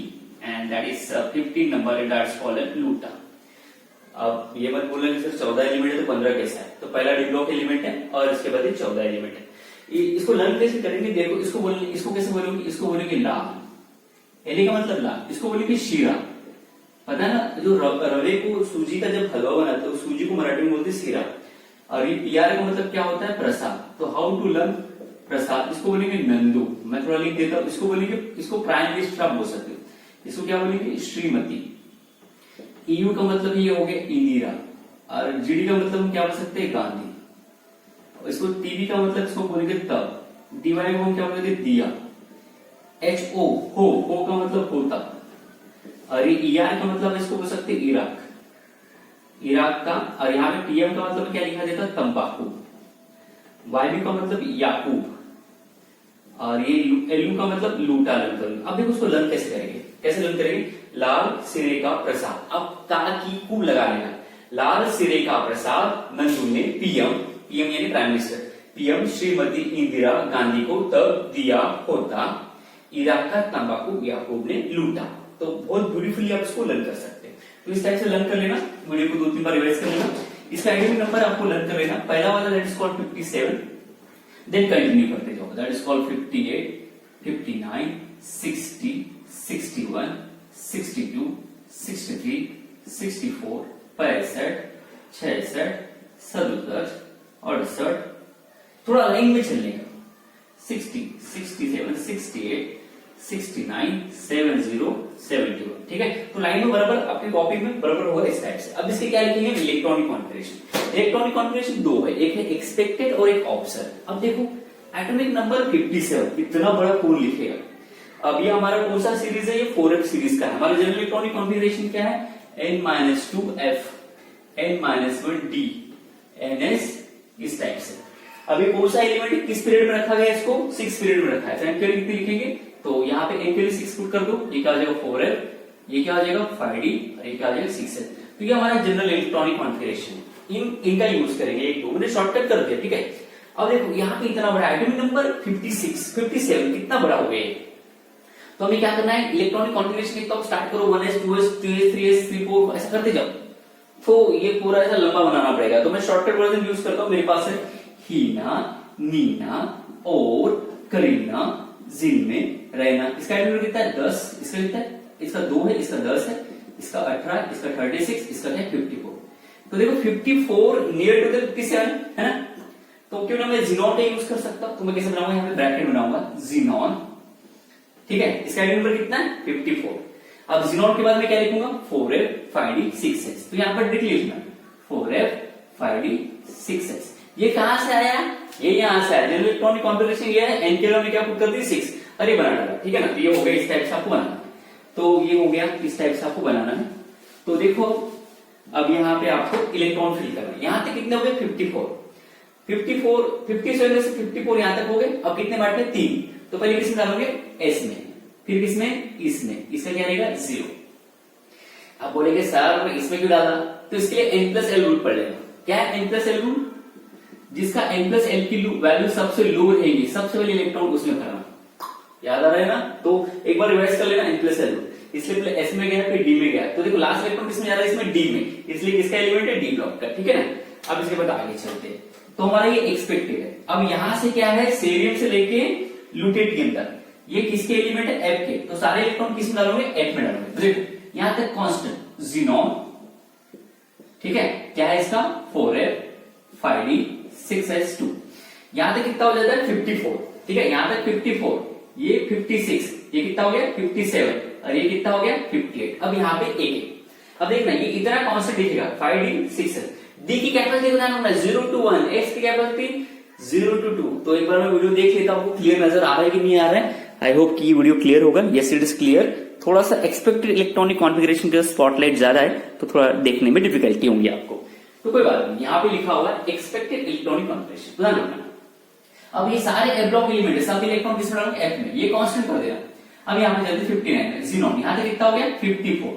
and that is 15 number and that's called a Luta। अब ये मत बोलना कि sir 14 element है तो 15 कैसा है, तो पहला डी ब्लॉक एलिमेंट है और इसके बाद ये 14 एलिमेंट है। इसको लर्न कैसे करेंगे, देखो इसको कैसे बोलोगे, इसको बोलेंगे ला, एले का मतलब ला, इसको बोलेंगे शीरा। पता है ना, जो रवे को सूजी का जब हलवा बनाते हो सूजी को मराठी में बोलते शीरा, और ये PR का मतलब क्या होता है, प्रसाद। तो हाउ टू लर्न प्रसाद, इसको बोलेंगे नंदू, मैं थोड़ा लिख देता हूं। इसको बोलेंगे, इसको प्राइम मिनिस्टर आप बोल सकते हो, इसको क्या बोलेंगे, श्रीमती। EU का मतलब ये हो गया इंदिरा, और GD का मतलब हम क्या बोल सकते हैं, गांधी। इसको TB का मतलब इसको बोलेंगे तब, DY को हम क्या बोलेंगे, दिया। HO हो का मतलब होता, और ये ER का मतलब इसको बोल सकते हैं इराक, इराक का। और यहाँ पे TM का मतलब क्या लिखा देता, तंबाकू। YB का मतलब याकूब, और ये LU का मतलब लूटा लर्न करेंगे। अब देखो उसको लर्न कैसे करेंगे, कैसे लर्न करेंगे, लाल सिरे का प्रसाद, अब ता की खूब लगा लेना, लाल सिरे का प्रसाद नंदू ने PM यानी prime minister, PM Shrimati Indira Gandhi को तब दिया होता, इराक का तंबाकू याकूब ने लूटा। तो बहुत ब्यूटीफुली आप इसको लर्न कर सकते हैं। तो इस टाइप से लर्न कर लेना, वीडियो को 2-3 बार रिवाइज कर लेना। इसका एटॉमिक नंबर आपको लर्न कर लेना, पहला वाला that is called 57, then continue करते जाओ, दैट इज कॉल्ड 58, 59, 60, 61, 62, 63, 64, 65, 66, 67, 68, थोड़ा लाइन में चलने का, 60, 67, 68, 69, 70, 71, ठीक है। तो लाइन में बराबर आपकी कॉपी में बराबर होगा इस टाइप से। अब इसके क्या लिखेंगे, इलेक्ट्रॉनिक कॉन्फ़िगरेशन। इलेक्ट्रॉनिक कॉन्फ़िगरेशन दो है, एक है एक्सपेक्टेड और एक ऑब्जर्व। अब देखो एटॉमिक नंबर 57, इतना बड़ा कौन लिखेगा। अब ये हमारा कौन सा सीरीज है, ये 4F सीरीज का है। हमारा जनरल इलेक्ट्रॉनिक कॉन्फ़िगरेशन क्या है, N-2F, N-1D, NS, इस टाइप से। अब ये कौन सा एलिमेंट किस पीरियड में रखा गया, इसको 6 पीरियड में रखा है। एन के लिए कितनी लिखेंगे, तो यहाँ पे एन के लिए 6 पुट कर दो, ये क्या आ जाएगा 4F, ये क्या आ जाएगा 5D, और ये क्या आ जाएगा 6F। तो ये हमारा जनरल इलेक्ट्रॉनिक कॉन्फ़िगरेशन, इनका यूज करेंगे। एक दो मैंने शॉर्टकट कर दिया, ठीक है। अब देखो यहाँ पे इतना बड़ा एटॉमिक नंबर 56, 57 कितना बड़ा हो गया, तो हमें क्या करना है, इलेक्ट्रॉनिक कॉन्फ़िगरेशन लिखता हूं, स्टार्ट करो 1s 2s 3s 3s 3 4 ऐसा करते जाओ। तो ये पूरा ऐसा लंबा बनाना पड़ेगा, तो मैं शॉर्टकट वर्जन यूज करता हूं। मेरे पास है हीना, नीना और करीना, जिनमें रहना। इसका एटॉमिक कितना है 10, इसका कितना है, इसका 2 है, इसका 10 है, इसका 18, इसका 36, इसका है 54। तो देखो 54 नियर टू द 57 है ना। तो क्यों ना मैं जीनॉन का यूज कर सकता हूं, तो मैं कैसे बनाऊंगा, यहाँ पे ब्रैकेट बनाऊंगा जीनॉन, ठीक है। इसका नंबर कितना है 54। अब जीनॉन के बाद में क्या लिखूंगा 4F 5D 6S, तो यहां पर लिख लिखना 4F 5D 6S। ये कहां से आया, ये यहां से आया। जनरल इलेक्ट्रॉनिक कॉन्फ़िगरेशन ये है, एन के में क्या पुट कर दी 6। अरे बना डाला, ठीक है ना। तो ये हो गया इस टाइप से आपको बनाना है, तो ये हो गया इस टाइप से आपको बनाना है। तो देखो अब यहाँ पे आपको इलेक्ट्रॉन फिल करना है। यहाँ तक कितने हो गए 57 से 54 यहाँ तक हो गए। अब कितने बांटने 3, तो पहले किसमें डालोगे एस में, फिर किसमें इसमें, इसमें क्या रहेगा 0। अब बोलेंगे सर इसमें क्यों डाला, तो इसके लिए n+l रूल पड़ लेगा। क्या है n+l रूल, जिसका n+l की वैल्यू सबसे लो रहेगी, सबसे पहले इलेक्ट्रॉन उसमें भरना, याद आ रहा है ना। तो एक बार रिवाइज कर लेना n+l रूल, इसलिए पहले एस में गया फिर डी में गया। तो देखो लास्ट इलेक्ट्रॉन किसमें जा रहा है, इसमें डी में, इसलिए किसका एलिमेंट है डी ब्लॉक का, ठीक है ना। अब इसके बाद आगे चलते हैं, तो हमारा ये एक्सपेक्टेड है। अब यहां से क्या है, सेरियम से लेके ल्यूटेटियम तक ये किसके एलिमेंट है, एफ के। तो सारे इलेक्ट्रॉन किस में डालोगे, एफ में डालोगे। देखो यहां तक कांस्टेंट ज़ीनॉन, ठीक है, क्या है इसका 4f 5d 6s2। यहां तक कितना हो जाता है 54, ठीक है, यहां तक 54, ये 56, ये कितना हो गया 57, और ये कितना हो गया 58। अब यहाँ पे एक, अब देखना ये इतना कांस्टेंट दिखेगा 5d 6s। डी की कैपेसिटी बताना होगा 0 to 1, एक्स की कैपेसिटी 0 to 2। तो एक बार मैं वीडियो देख लेता हूँ, क्लियर नजर आ रहा है कि नहीं आ रहा है। आई होप कि वीडियो क्लियर होगा। Yes it is clear. थोड़ा सा एक्सपेक्टेड इलेक्ट्रॉनिक कॉन्फ़िगरेशन का स्पॉटलाइट ज्यादा है, तो थोड़ा देखने में डिफिकल्टी होंगी आपको, तो कोई बात नहीं। यहाँ पे लिखा हुआ है एक्सपेक्टेड इलेक्ट्रॉनिक कॉन्फ़िगरेशन, ध्यान रखना। अब ये सारे एफ ब्लॉक एलिमेंट है, सब इलेक्ट्रॉन किसमें डालोगे, एफ में, ये कांस्टेंट कर देगा। अब यहाँ पे चलते 59 में, ज़ीनॉन यहाँ तक कितना हो गया 54,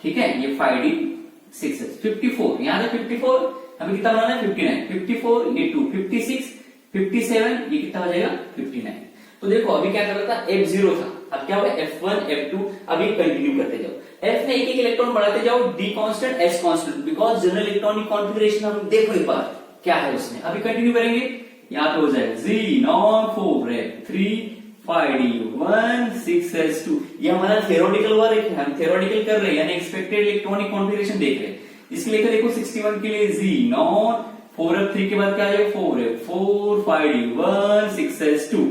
ठीक है, ये 5d 6s 54, यहाँ तक 54, हमें कितना बनाना है 59, 54 ये 2 56 57, ये कितना हो जाएगा 59। तो देखो अभी क्या कर रहा था, F0 था, अब क्या होगा F1 F2, अभी कंटिन्यू करते जाओ, F में एक एक इलेक्ट्रॉन बढ़ाते जाओ, D constant S constant, because general electronic configuration हम देखो एक बार क्या है उसमें। अभी कंटिन्यू करेंगे, यहाँ पे हो जाएगा ज़ीनॉन 4f3 5d1 6s2। ये हमारा थ्योरेटिकल वर्क है, हम थ्योरेटिकल कर रहे हैं, यानी एक्सपेक्टेड इलेक्ट्रॉनिक कॉन्फ़िगरेशन देख रहे हैं। इसके लिए देखो 61 के लिए ज़ीनॉन 4f3 के बाद क्या आ जाएगा 4f4 5d1 6s2।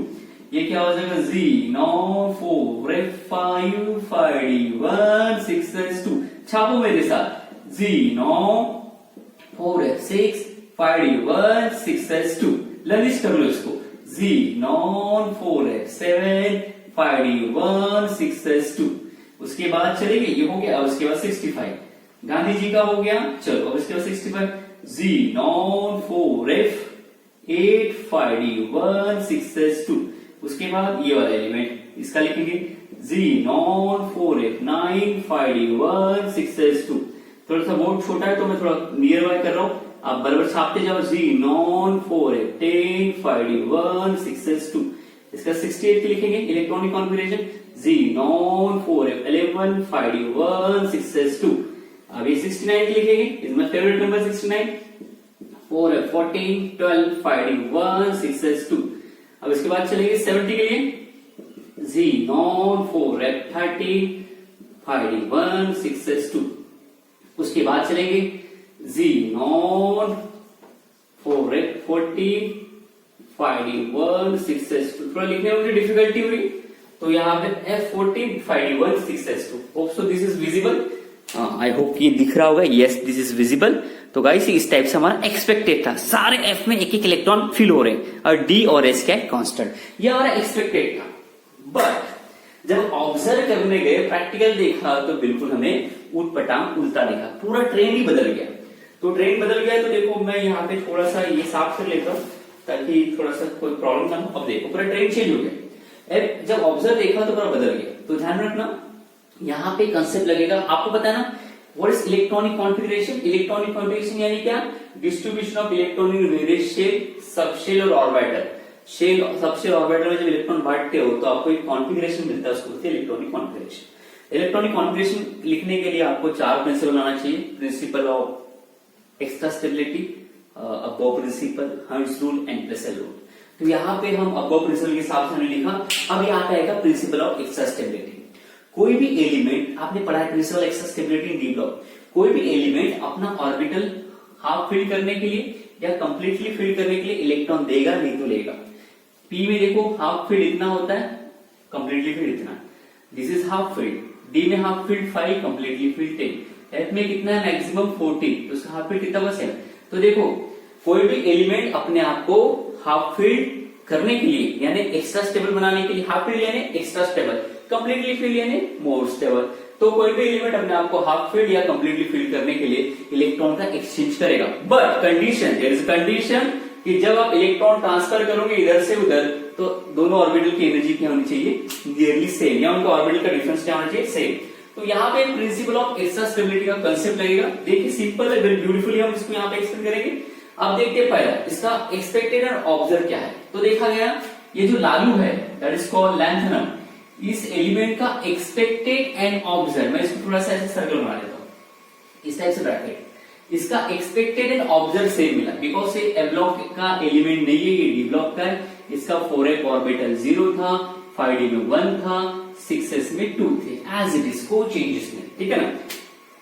ये क्या हो जाएगा ज़ीनॉन 4f5 5d1 6s2। छापो मेरे साथ, ज़ीनॉन 4f6 5d1 6s2। लर्निश कर लो इसको, ज़ीनॉन 4f7 5d1 6s2। उसके बाद चलेंगे, ये हो गया। अब उसके बाद 65 गांधी जी का हो गया। चलो अब इसके बाद 65 ज़ीनॉन 4f8 5d1 6s2। उसके बाद ये वाला एलिमेंट इसका लिखेंगे ज़ीनॉन 4f9 5d1 6s2। थोड़ा सा बोर्ड छोटा है तो मैं थोड़ा नियर बाय कर रहा हूं, आप बराबर छापते जाओ। Xenon 4f10 5d1 6s2। इसका 68 के लिखेंगे electronic configuration, xenon 4f11 5d1 6s2। अभी 69 के लिखेंगे, is my favourite number 69, 4f14 12 5d1 6s2। अब इसके बाद चलेंगे 70 के लिए, ज़ीनॉन 4f13 5d1 6s2। उसके बाद चलेंगे ज़ीनॉन 4f14 5d1 6s2। थोड़ा लिखने में मुझे डिफिकल्टी हुई, तो यहाँ पे f14 5d1 6s2। Hope so this is visible. I hope ये दिख रहा होगा, यस दिस इज विजिबल। तो गाइस इस टाइप से हमारा एक्सपेक्टेड था, सारे एफ में एक एक इलेक्ट्रॉन फिल हो रहे हैं, और डी और एस क्या है कांस्टेंट। ये हमारा एक्सपेक्टेड था। बट जब ऑब्जर्व करने गए, प्रैक्टिकल देखा, तो बिल्कुल हमें उटपटांग उल्टा दिखा, पूरा ट्रेन ही बदल गया। तो ट्रेन बदल गया, तो देखो मैं यहाँ पे थोड़ा सा ये साफ कर लेता हूँ ताकि थोड़ा सा कोई प्रॉब्लम ना हो। अब देखो पूरा ट्रेन चेंज हो गया, जब ऑब्जर्व देखा तो पूरा बदल गया। तो ध्यान रखना, यहाँ पे कंसेप्ट लगेगा आपको पता है ना, what is electronic configuration. Electronic configuration यानी क्या, distribution of electron in various shell, subshell और ऑर्बिटल। शेल, सबशेल, ऑर्बिटल में जब इलेक्ट्रॉन बांटते हो तो आपको एक कॉन्फ़िगरेशन मिलता है, उसको बोलते हैं इलेक्ट्रॉनिक कॉन्फ़िगरेशन। इलेक्ट्रॉनिक कॉन्फ़िगरेशन लिखने के लिए आपको 4 प्रिंसिपल आना चाहिए। Principle of extra stability, aufbau principle, hertz rule and pressure rule. तो यहाँ पे हम अबव प्रिंसिपल के हिसाब से हमने लिखा। अब यहाँ पे आएगा प्रिंसिपल ऑफ एक्स्ट्रा स्टेबिलिटी। कोई भी एलिमेंट, आपने पढ़ा है principle extra stability in D block, कोई भी एलिमेंट अपना ऑर्बिटल हाफ फिल करने के लिए या कंप्लीटली फिल करने के लिए इलेक्ट्रॉन देगा, नहीं तो लेगा। पी में देखो हाफ फिल इतना होता है, कंप्लीटली फिल इतना, this is half filled. D में हाफ फिल्ड 5, कंप्लीटली फिल्ड 10। एफ में कितना है मैक्सिमम 14, तो उसका हाफ फिल्ड कितना बस है। तो देखो कोई भी एलिमेंट अपने आप को हाफ फिल्ड करने के लिए यानी एक्स्ट्रा स्टेबल बनाने के लिए, हाफ फील्ड यानी एक्स्ट्रा स्टेबल, कंप्लीटली फील्ड यानी मोर स्टेबल। तो कोई भी एलिमेंट अपने आप को हाफ फील्ड या कंप्लीटली फील्ड करने के लिए इलेक्ट्रॉन का एक्सचेंज करेगा। But condition, there is condition कि जब आप इलेक्ट्रॉन ट्रांसफर करोगे इधर से उधर तो दोनों ऑर्बिटल की एनर्जी क्या होनी चाहिए, नियरली सेम, या उनका ऑर्बिटल का डिफरेंस क्या होना चाहिए, सेम। तो यहाँ पे प्रिंसिपल ऑफ एक्स्ट्रा स्टेबिलिटी का कंसेप्ट लगेगा। देखिए सिंपल है, वेरी ब्यूटीफुली हम इसको यहाँ पे एक्सप्लेन करेंगे। अब देखते हैं पहला इसका एक्सपेक्टेड एंड ऑब्जर्व क्या है। तो देखा गया ये जो लालू है दैट इज कॉल्ड लैंथनम, इस एलिमेंट का एक्सपेक्टेड एंड ऑब्जर्व, मैं इसको थोड़ा सा ऐसे सर्कल बना देता हूं इस टाइप से ब्रैकेट, इसका एक्सपेक्टेड एंड ऑब्जर्व सेम मिला बिकॉज ये ए ब्लॉक का एलिमेंट नहीं है, ये डी ब्लॉक का है। इसका 4s ऑर्बिटल 0 था, 5d में 1 था, 6s में 2 थे, एज इट इज, कोई चेंजेस नहीं, ठीक है ना।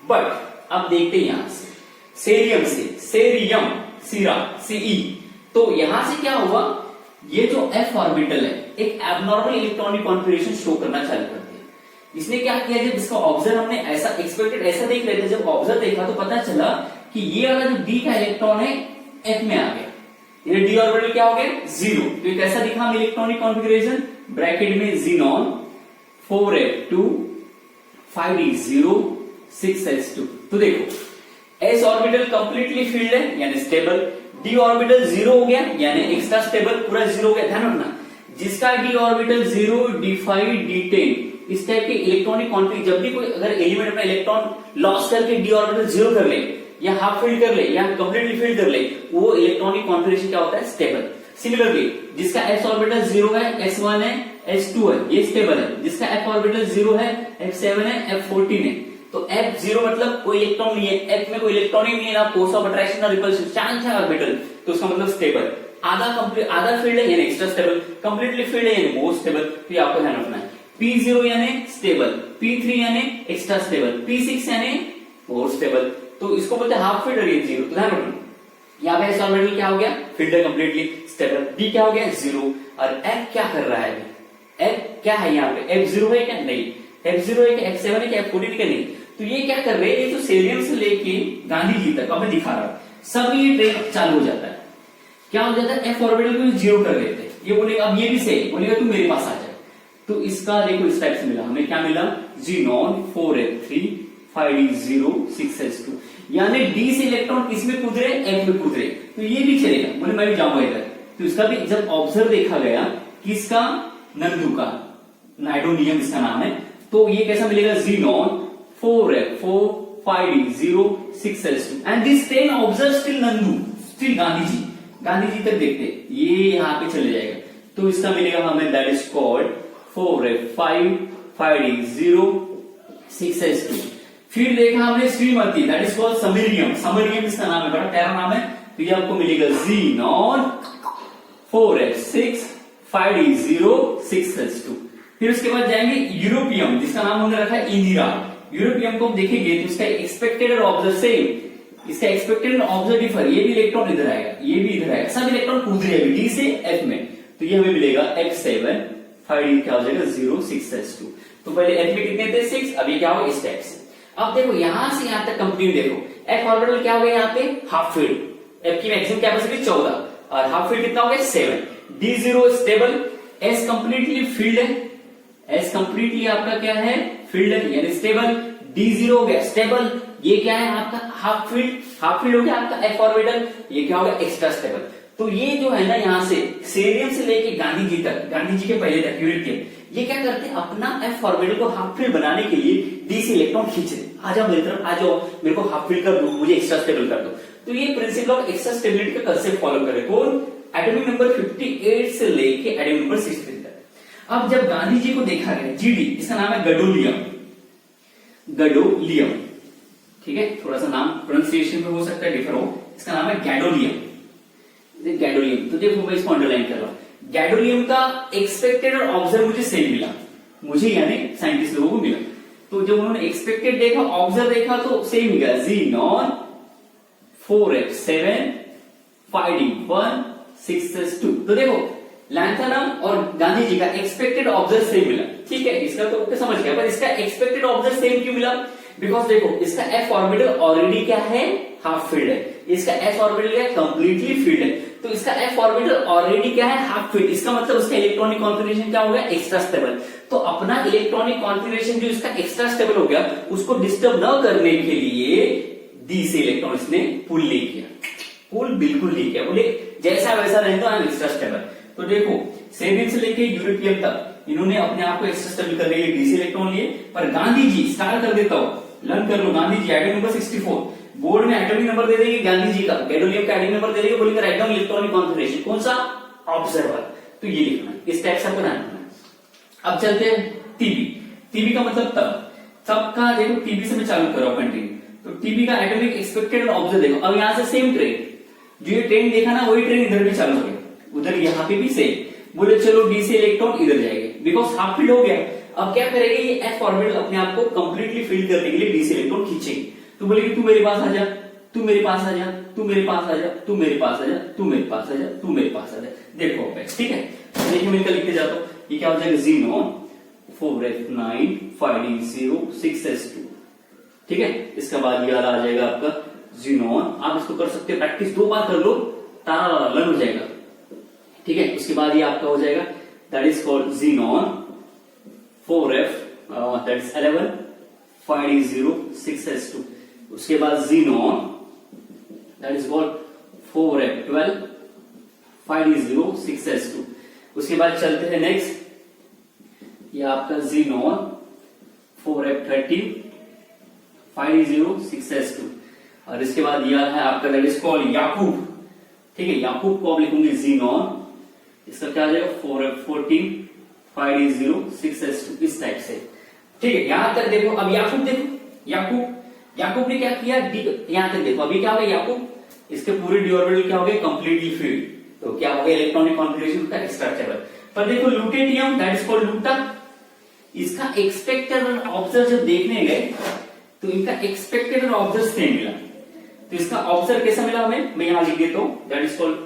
बट अब देखते हैं यहां से सेरियम से, सेरियम सीरा सीई, तो यहां से क्या हुआ, ये जो f ऑर्बिटल है एक एबनॉर्मल इलेक्ट्रॉनिक कॉन्फिगरेशन शो करना चालू करती है। इसने क्या किया, जब इसका ऑब्जर्व हमने ऐसा एक्सपेक्टेड ऐसा देख लेते, जब ऑब्जर्व देखा तो पता चला कि ये वाला जो d का इलेक्ट्रॉन है f में आ गया, ये d ऑर्बिटल क्या हो गया 0। तो ये कैसा दिखा हम इलेक्ट्रॉनिक कॉन्फिगरेशन, ब्रैकेट में xenon 4f2 5d0 6s2। तो देखो s ऑर्बिटल कंप्लीटली फील्ड है यानी स्टेबल, d ऑर्बिटल 0 हो गया यानी एक्स्ट्रा स्टेबल, पूरा 0 हो गया। ध्यान रखना जिसका d ऑर्बिटल 0 d5 d10 इस टाइप के इलेक्ट्रॉनिक कॉन्फिग, जब भी कोई अगर एलिमेंट अपना इलेक्ट्रॉन लॉस करके d ऑर्बिटल 0 कर ले या हाफ फील्ड कर ले या कंप्लीटली फील्ड कर ले, वो इलेक्ट्रॉनिक कॉन्फिगरेशन क्या होता है, स्टेबल। सिमिलरली जिसका s ऑर्बिटल 0 है, s1 है, s2 है, ये स्टेबल है। जिसका f ऑर्बिटल 0 है, f7 है, f14 है, तो f0 मतलब कोई इलेक्ट्रॉन नहीं है, f में कोई इलेक्ट्रॉन ही नहीं है, ना फोर्स ऑफ अट्रैक्शन ना रिपल्शन, चांस है ऑर्बिटल, तो उसका मतलब स्टेबल। आधा फील्ड है यानी एक्स्ट्रा स्टेबल, कंप्लीटली फील्ड है यानी मोर स्टेबल। तो आपको ध्यान रखना है p0 यानी स्टेबल, p3 यानी एक्स्ट्रा स्टेबल, p6 यानी मोर स्टेबल। तो इसको बोलते हैं हाफ फील्ड और ये 0। तो ध्यान रखना यहाँ पे s ऑर्बिटल क्या हो गया, फील्ड है कंप्लीटली स्टेबल, d क्या हो गया 0, और f क्या कर रहा है, f क्या है यहाँ पे, f0 है क्या, नहीं, f0 है क्या, f7 है क्या, f14 क्या, नहीं। तो ये क्या कर रहे हैं, ये तो सेरियम से लेके गांधी जी तक अब दिखा रहा है, सब ये ट्रेन चालू हो जाता है। क्या हो जाता है, f ऑर्बिटल को 0 कर देते हैं, ये बोलेगा अब ये भी सही, बोलेगा तू मेरे पास आ जाए। तो इसका देखो इस टाइप से मिला हमें, क्या मिला, xenon 4f3 5d0 6s2, यानी d से इलेक्ट्रॉन किसमें कूद रहे, f में कूद रहे, तो ये भी चलेगा, बोले मैं भी जाऊंगा इधर। तो इसका भी जब ऑब्जर्व देखा गया किसका, नंदू का, नाइडोनियम इसका नाम है, तो ये कैसा मिलेगा, xenon 4f4 5d0 6s2 and this 10 observe still Nandu, still Gandhi ji तक देखते, ये यहाँ पे चले जाएगा। तो इसका मिलेगा हमें that is called 4f5 5d0 6s2। फिर देखा हमने श्रीमती, दैट इज कॉल्ड समरियम, समरियम इसका नाम है, बड़ा प्यारा नाम है। तो ये आपको मिलेगा xenon 4f6 5d0 6s2। फिर उसके बाद जाएंगे यूरोपियम, जिसका नाम हमने रखा है इंदिरा। यूरोपियम को हम देखेंगे तो इसका एक्सपेक्टेड और ऑब्जर्व सेम, इसका एक्सपेक्टेड और ऑब्जर्व डिफर, ये भी इलेक्ट्रॉन इधर आएगा, ये भी इधर आएगा, सब इलेक्ट्रॉन कूद रहे हैं डी से एफ में। तो ये हमें मिलेगा f7 5d क्या हो जाएगा 0 6s2। तो पहले f में कितने थे 6, अभी क्या होगा इस टाइप से। अब देखो यहां से यहां तक कंप्लीट देखो, f ऑर्बिटल क्या हो गया यहाँ पे हाफ फील्ड, f की मैक्सिमम कैपेसिटी 14 और हाफ फील्ड कितना हो गया 7, d0 stable, s completely field है, s कंप्लीटली आपका क्या है फील्ड है यानी स्टेबल, d0 हो गया स्टेबल, ये क्या है आपका हाफ फील्ड हो गया आपका f ऑर्बिटल, ये क्या हो गया एक्स्ट्रा स्टेबल। तो ये जो है ना यहाँ से सेरियम से लेके गांधी जी तक, गांधी जी के पहले तक यूरोपियन, ये क्या करते हैं अपना f ऑर्बिटल को हाफ फील्ड बनाने के लिए d से इलेक्ट्रॉन खींचते, आ जाओ मेरी तरफ, आ जाओ मेरे को हाफ फील्ड कर दो, मुझे एक्स्ट्रा स्टेबल कर दो। तो ये प्रिंसिपल ऑफ एक्स्ट्रा स्टेबिलिटी का कंसेप्ट फॉलो करे कौन, एटॉमिक नंबर 58 से लेके एटॉमिक नंबर 63 तक। अब जब गांधी जी को देखा गया GD, इसका नाम है गैडोलियम, ठीक है, थोड़ा सा नाम प्रोनाउंसिएशन में हो सकता है डिफर हो, इसका नाम है गैडोलियम। तो देखो मैं इसको अंडरलाइन कर रहा हूं, गैडोलियम का एक्सपेक्टेड और ऑब्जर्व मुझे सेम मिला, मुझे यानी साइंटिस्ट लोगों को मिला। तो जब उन्होंने एक्सपेक्टेड देखा ऑब्जर्व देखा तो सेम मिला, xenon 4f7 5d1 6s2। तो देखो लैंथनम और गांधी जी का एक्सपेक्टेड ऑब्जर्व सेम मिला, ठीक है, इसका तो ओके समझ गया, पर इसका एक्सपेक्टेड ऑब्जर्व सेम क्यों मिला, बिकॉज देखो इसका f ऑर्बिटल ऑलरेडी क्या है हाफ फील्ड है, इसका s ऑर्बिटल क्या है, कंप्लीटली फिल्ड है। तो इसका f ऑर्बिटल ऑलरेडी क्या है, हाफ फिल्ड। इसका मतलब उसका इलेक्ट्रॉनिक कॉन्फिगरेशन क्या हो गया, एक्स्ट्रा स्टेबल। तो अपना इलेक्ट्रॉनिक कॉन्फिगरेशन जो इसका एक्स्ट्रा स्टेबल हो गया, उसको डिस्टर्ब न करने के लिए डी से इलेक्ट्रॉन इसने पुल नहीं किया, पुल बिल्कुल नहीं किया, बोले जैसा वैसा रहने दो, आई एम एक्स्ट्रा स्टेबल। तो देखो सेविन से लेके यूरोपियन तक इन्होंने अपने आप को एक्स्ट्रा स्टेबल करने के लिए डी से इलेक्ट्रॉन लिए। पर गांधी जी, स्टार्ट कर देता हूं, लर्न कर लो, Gandhi ji atom number 64 board में एटॉमिक नंबर दे देंगे गांधी जी का, गैडोलियम का एटॉमिक नंबर दे देंगे, बोलेंगे राइट डाउन इलेक्ट्रॉनिक कॉन्फिगरेशन, कौन सा, ऑब्जर्वर। तो ये लिखना, इस टाइप से आपको ध्यान रखना। अब चलते हैं टीबी। टीबी का मतलब तब का देखो, टीबी से मैं चालू कर रहा हूं कंटिन्यू। तो टीबी का एटॉमिक एक्सपेक्टेड और ऑब्जर्व देखो। अब यहां से सेम ट्रेन, जो ये ट्रेन देखा ना, वही ट्रेन इधर भी चालू हो गया, उधर यहाँ पे भी सेम। बोले चलो डी से इलेक्ट्रॉन इधर जाएंगे, बिकॉज हाफ फील्ड हो गया। अब क्या करेंगे, ये एफ ऑर्बिटल अपने आप को कंप्लीटली फिल करने के लिए डी से इलेक्ट्रॉन खींचेंगे। तो बोलेगी तू मेरे पास आ जा, तू मेरे पास आ जा, तू मेरे पास आ जा, तू मेरे पास आ जा, तू मेरे पास आ जा, तू मेरे पास आ जा। देखो ठीक है, देखिए मैं इनका लिखते जाता हूँ। ये क्या हो जाएगा, ज़ीनॉन 4f9 5d0 6s2। ठीक है, इसके बाद ये आ जाएगा आपका ज़ीनॉन। आप इसको कर सकते हो, प्रैक्टिस 2 बार कर लो, तारा लर्न हो जाएगा। ठीक है, उसके बाद ये आपका हो जाएगा, that is called xenon 4f that is 11 5d0 6s2। उसके बाद xenon that is called 4f12 5d0 6s2। उसके बाद चलते हैं नेक्स्ट, ये आपका ज़ीनॉन 4f13 5d0 6s2। और इसके बाद यह है आपका दैट इज कॉल्ड याकूब। ठीक है, याकूब को आप लिखूंगे ज़ीनॉन, इसका क्या आ जाएगा 4f14 5d0 6s2, इस टाइप से। ठीक है, यहां तक देखो। अब याकूब देखो, याकूब ने क्या किया, यहां तक देखो। अभी क्या हो गया, याकूब इसके पूरे डी ऑर्बिटल क्या हो गए, कंप्लीटली फिल्ड। तो क्या हो गया, इलेक्ट्रॉनिक कॉन्फिगरेशन का एक्स्ट्रा स्टेबल। पर देखो लुटेटियम दैट इज कॉल्ड लूटा, इसका एक्सपेक्टेड और ऑब्जर्व जब देखने गए तो इनका एक्सपेक्टेड और ऑब्जर्व सेम मिला। तो इसका ऑब्जर्व कैसा मिला हमें, मैं यहां लिख देता हूं, that is called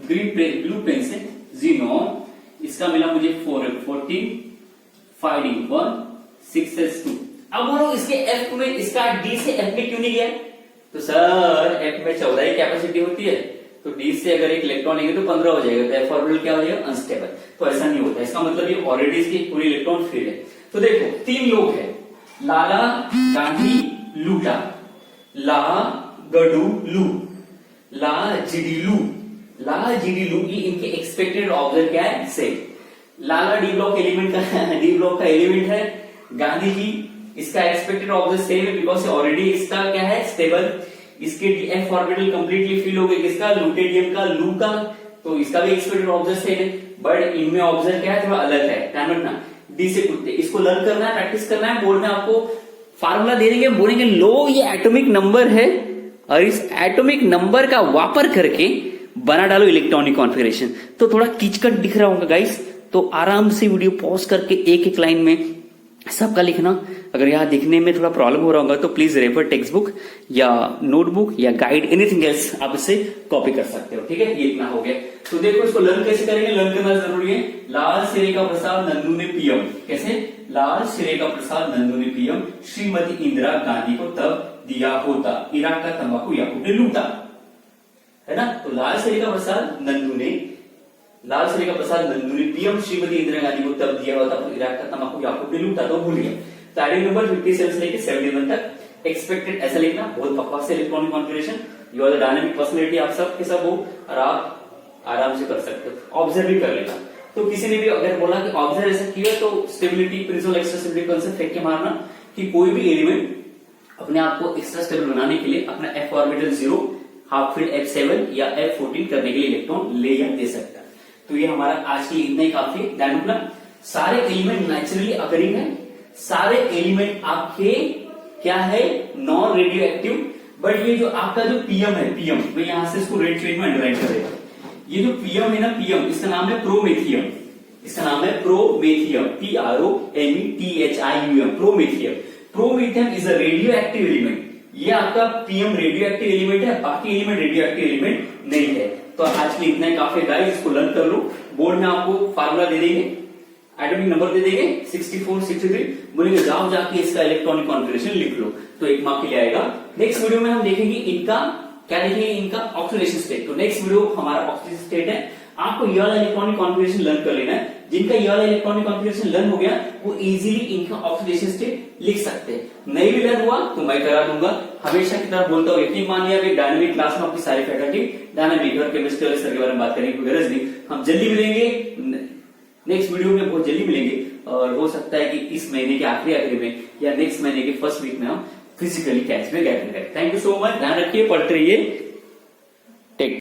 blue pen से ज़ीनॉन। इसका मिला मुझे 4f14 5d1 6s2। अब बोलो इसके एफ में, इसका डी से एफ में क्यों नहीं गया, तो सर एफ में 14 ही कैपेसिटी होती है, तो डी से अगर एक इलेक्ट्रॉन लेंगे तो 15 हो जाएगा, तो एफ ऑर्बिटल क्या हो जाएगा, अनस्टेबल। तो ऐसा नहीं होता, इसका मतलब ये ऑलरेडी इसकी पूरी इलेक्ट्रॉन फील्ड है। तो देखो 3 लोग हैं, लाला गांधी लूटा, ला गडू लू, ला जिडी लू, ये इनके एक्सपेक्टेड ऑब्जर्व क्या है, सेम। लाला डी ब्लॉक एलिमेंट का, डी ब्लॉक का एलिमेंट है, गांधी जी इसका एक्सपेक्टेड ऑब्जर्व सेम है, बिकॉज ऑलरेडी इसका क्या है, स्टेबल। इसके एफ ऑर्बिटल कंप्लीटली फिल हो गए, किसका, लुटेडियम का, लू का, तो इसका भी एक्सपेक्टेड ऑब्जर्व सेम है। बट इनमें ऑब्जर्व क्या है, थोड़ा अलग है, ध्यान रखना। डी से कुत्ते, इसको लर्न करना है, प्रैक्टिस करना है। बोर्ड में आपको फार्मूला दे देंगे, बोलेंगे लो ये एटॉमिक नंबर है, और इस एटॉमिक नंबर का वापर करके बना डालो इलेक्ट्रॉनिक कॉन्फिगरेशन। तो थोड़ा किचकट दिख रहा होगा गाइस, तो आराम से वीडियो पॉज करके एक एक लाइन में सबका लिखना। अगर यहाँ दिखने में थोड़ा प्रॉब्लम हो रहा होगा तो प्लीज रेफर टेक्स्ट बुक या नोटबुक या गाइड, एनीथिंग एल्स आप इससे कॉपी कर सकते हो। ठीक है, ये इतना हो गया। तो देखो इसको लर्न कैसे करेंगे, लर्न करना जरूरी है। लाल सिरे का प्रसाद नंदू ने पीएम, कैसे, लाल सिरे का प्रसाद नंदू ने पीएम, श्रीमती इंदिरा गांधी को तब दिया होता, इराक का तंबाकू याकूब ने लूटा, है ना। तो लाल सिरे का प्रसाद नंदू ने पीएम, श्रीमती इंदिरा गांधी को तब दिया होता, इराक का तंबाकू याकूब ने लूटा, तो भूल गया। तो आइडिया नंबर 57 से लेके 71 तक एक्सपेक्टेड ऐसा लिखना, बहुत बकवास से electronic configuration. You are the dynamic personality, आप सब के सब हो, और आप आराम से कर सकते हो। ऑब्जर्व भी कर लेना। तो किसी ने भी अगर बोला कि ऑब्जर्व ऐसा किया, तो stability principle extra stability concept फेंक के मारना कि कोई भी एलिमेंट अपने आप को एक्स्ट्रा स्टेबल बनाने के लिए अपना F orbital 0, half field F7 या F14 करने के लिए इलेक्ट्रॉन ले या दे सकता है। तो ये हमारा आज के लिए इतना ही काफी है। ध्यान रखना, सारे एलिमेंट नेचुरली अकरिंग है, सारे एलिमेंट आपके क्या है, नॉन रेडियो एक्टिव। बट ये जो आपका जो पीएम है, पीएम मैं यहां से इसको रेड शेड में अंडरलाइन कर देता हूं। ये जो पीएम है ना, पीएम, इसका नाम है प्रोमेथियम, इसका नाम है promethium, PROMETHIUM, promethium. Promethium is a radio active element. ये आपका पीएम रेडियो एक्टिव एलिमेंट है, बाकी एलिमेंट रेडियो एक्टिव एलिमेंट नहीं है। तो आज के लिए इतना ही काफी है गाइस, इसको लर्न कर लो। बोर्ड में आपको फार्मूला दे देंगे, एटॉमिक नंबर दे देंगे 64 63, बोलेंगे जाओ जाके इसका इलेक्ट्रॉनिक कॉन्फिगरेशन लिख लो, तो 1 मार्क के लिए आएगा। नेक्स्ट वीडियो में हम देखेंगे इनका क्या देखेंगे इनका ऑक्सीडेशन स्टेट। तो नेक्स्ट वीडियो हमारा ऑक्सीडेशन स्टेट है। आपको ये वाला इलेक्ट्रॉनिक कॉन्फ़िगरेशन लर्न कर लेना है। जिनका ये वाला इलेक्ट्रॉनिक कॉन्फ़िगरेशन लर्न हो गया वो इजीली इनका ऑक्सीडेशन स्टेट लिख सकते हैं। नहीं भी लर्न हुआ तो मैं करा दूंगा। हमेशा की तरह बोलता हूँ, यकीन मानिए अभी डायनामिक क्लास में आपकी सारी फैकल्टी डायनामिक और केमिस्ट्री वाले सर के बारे में बात करने की गरज नहीं। हम जल्दी मिलेंगे, नेक्स्ट वीडियो में बहुत जल्दी मिलेंगे और हो सकता है कि इस महीने के आखिरी में या नेक्स्ट महीने के फर्स्ट वीक में हम फिजिकली कैच में गैदर करें। थैंक यू सो मच, ध्यान रखिए, पढ़ते रहिए।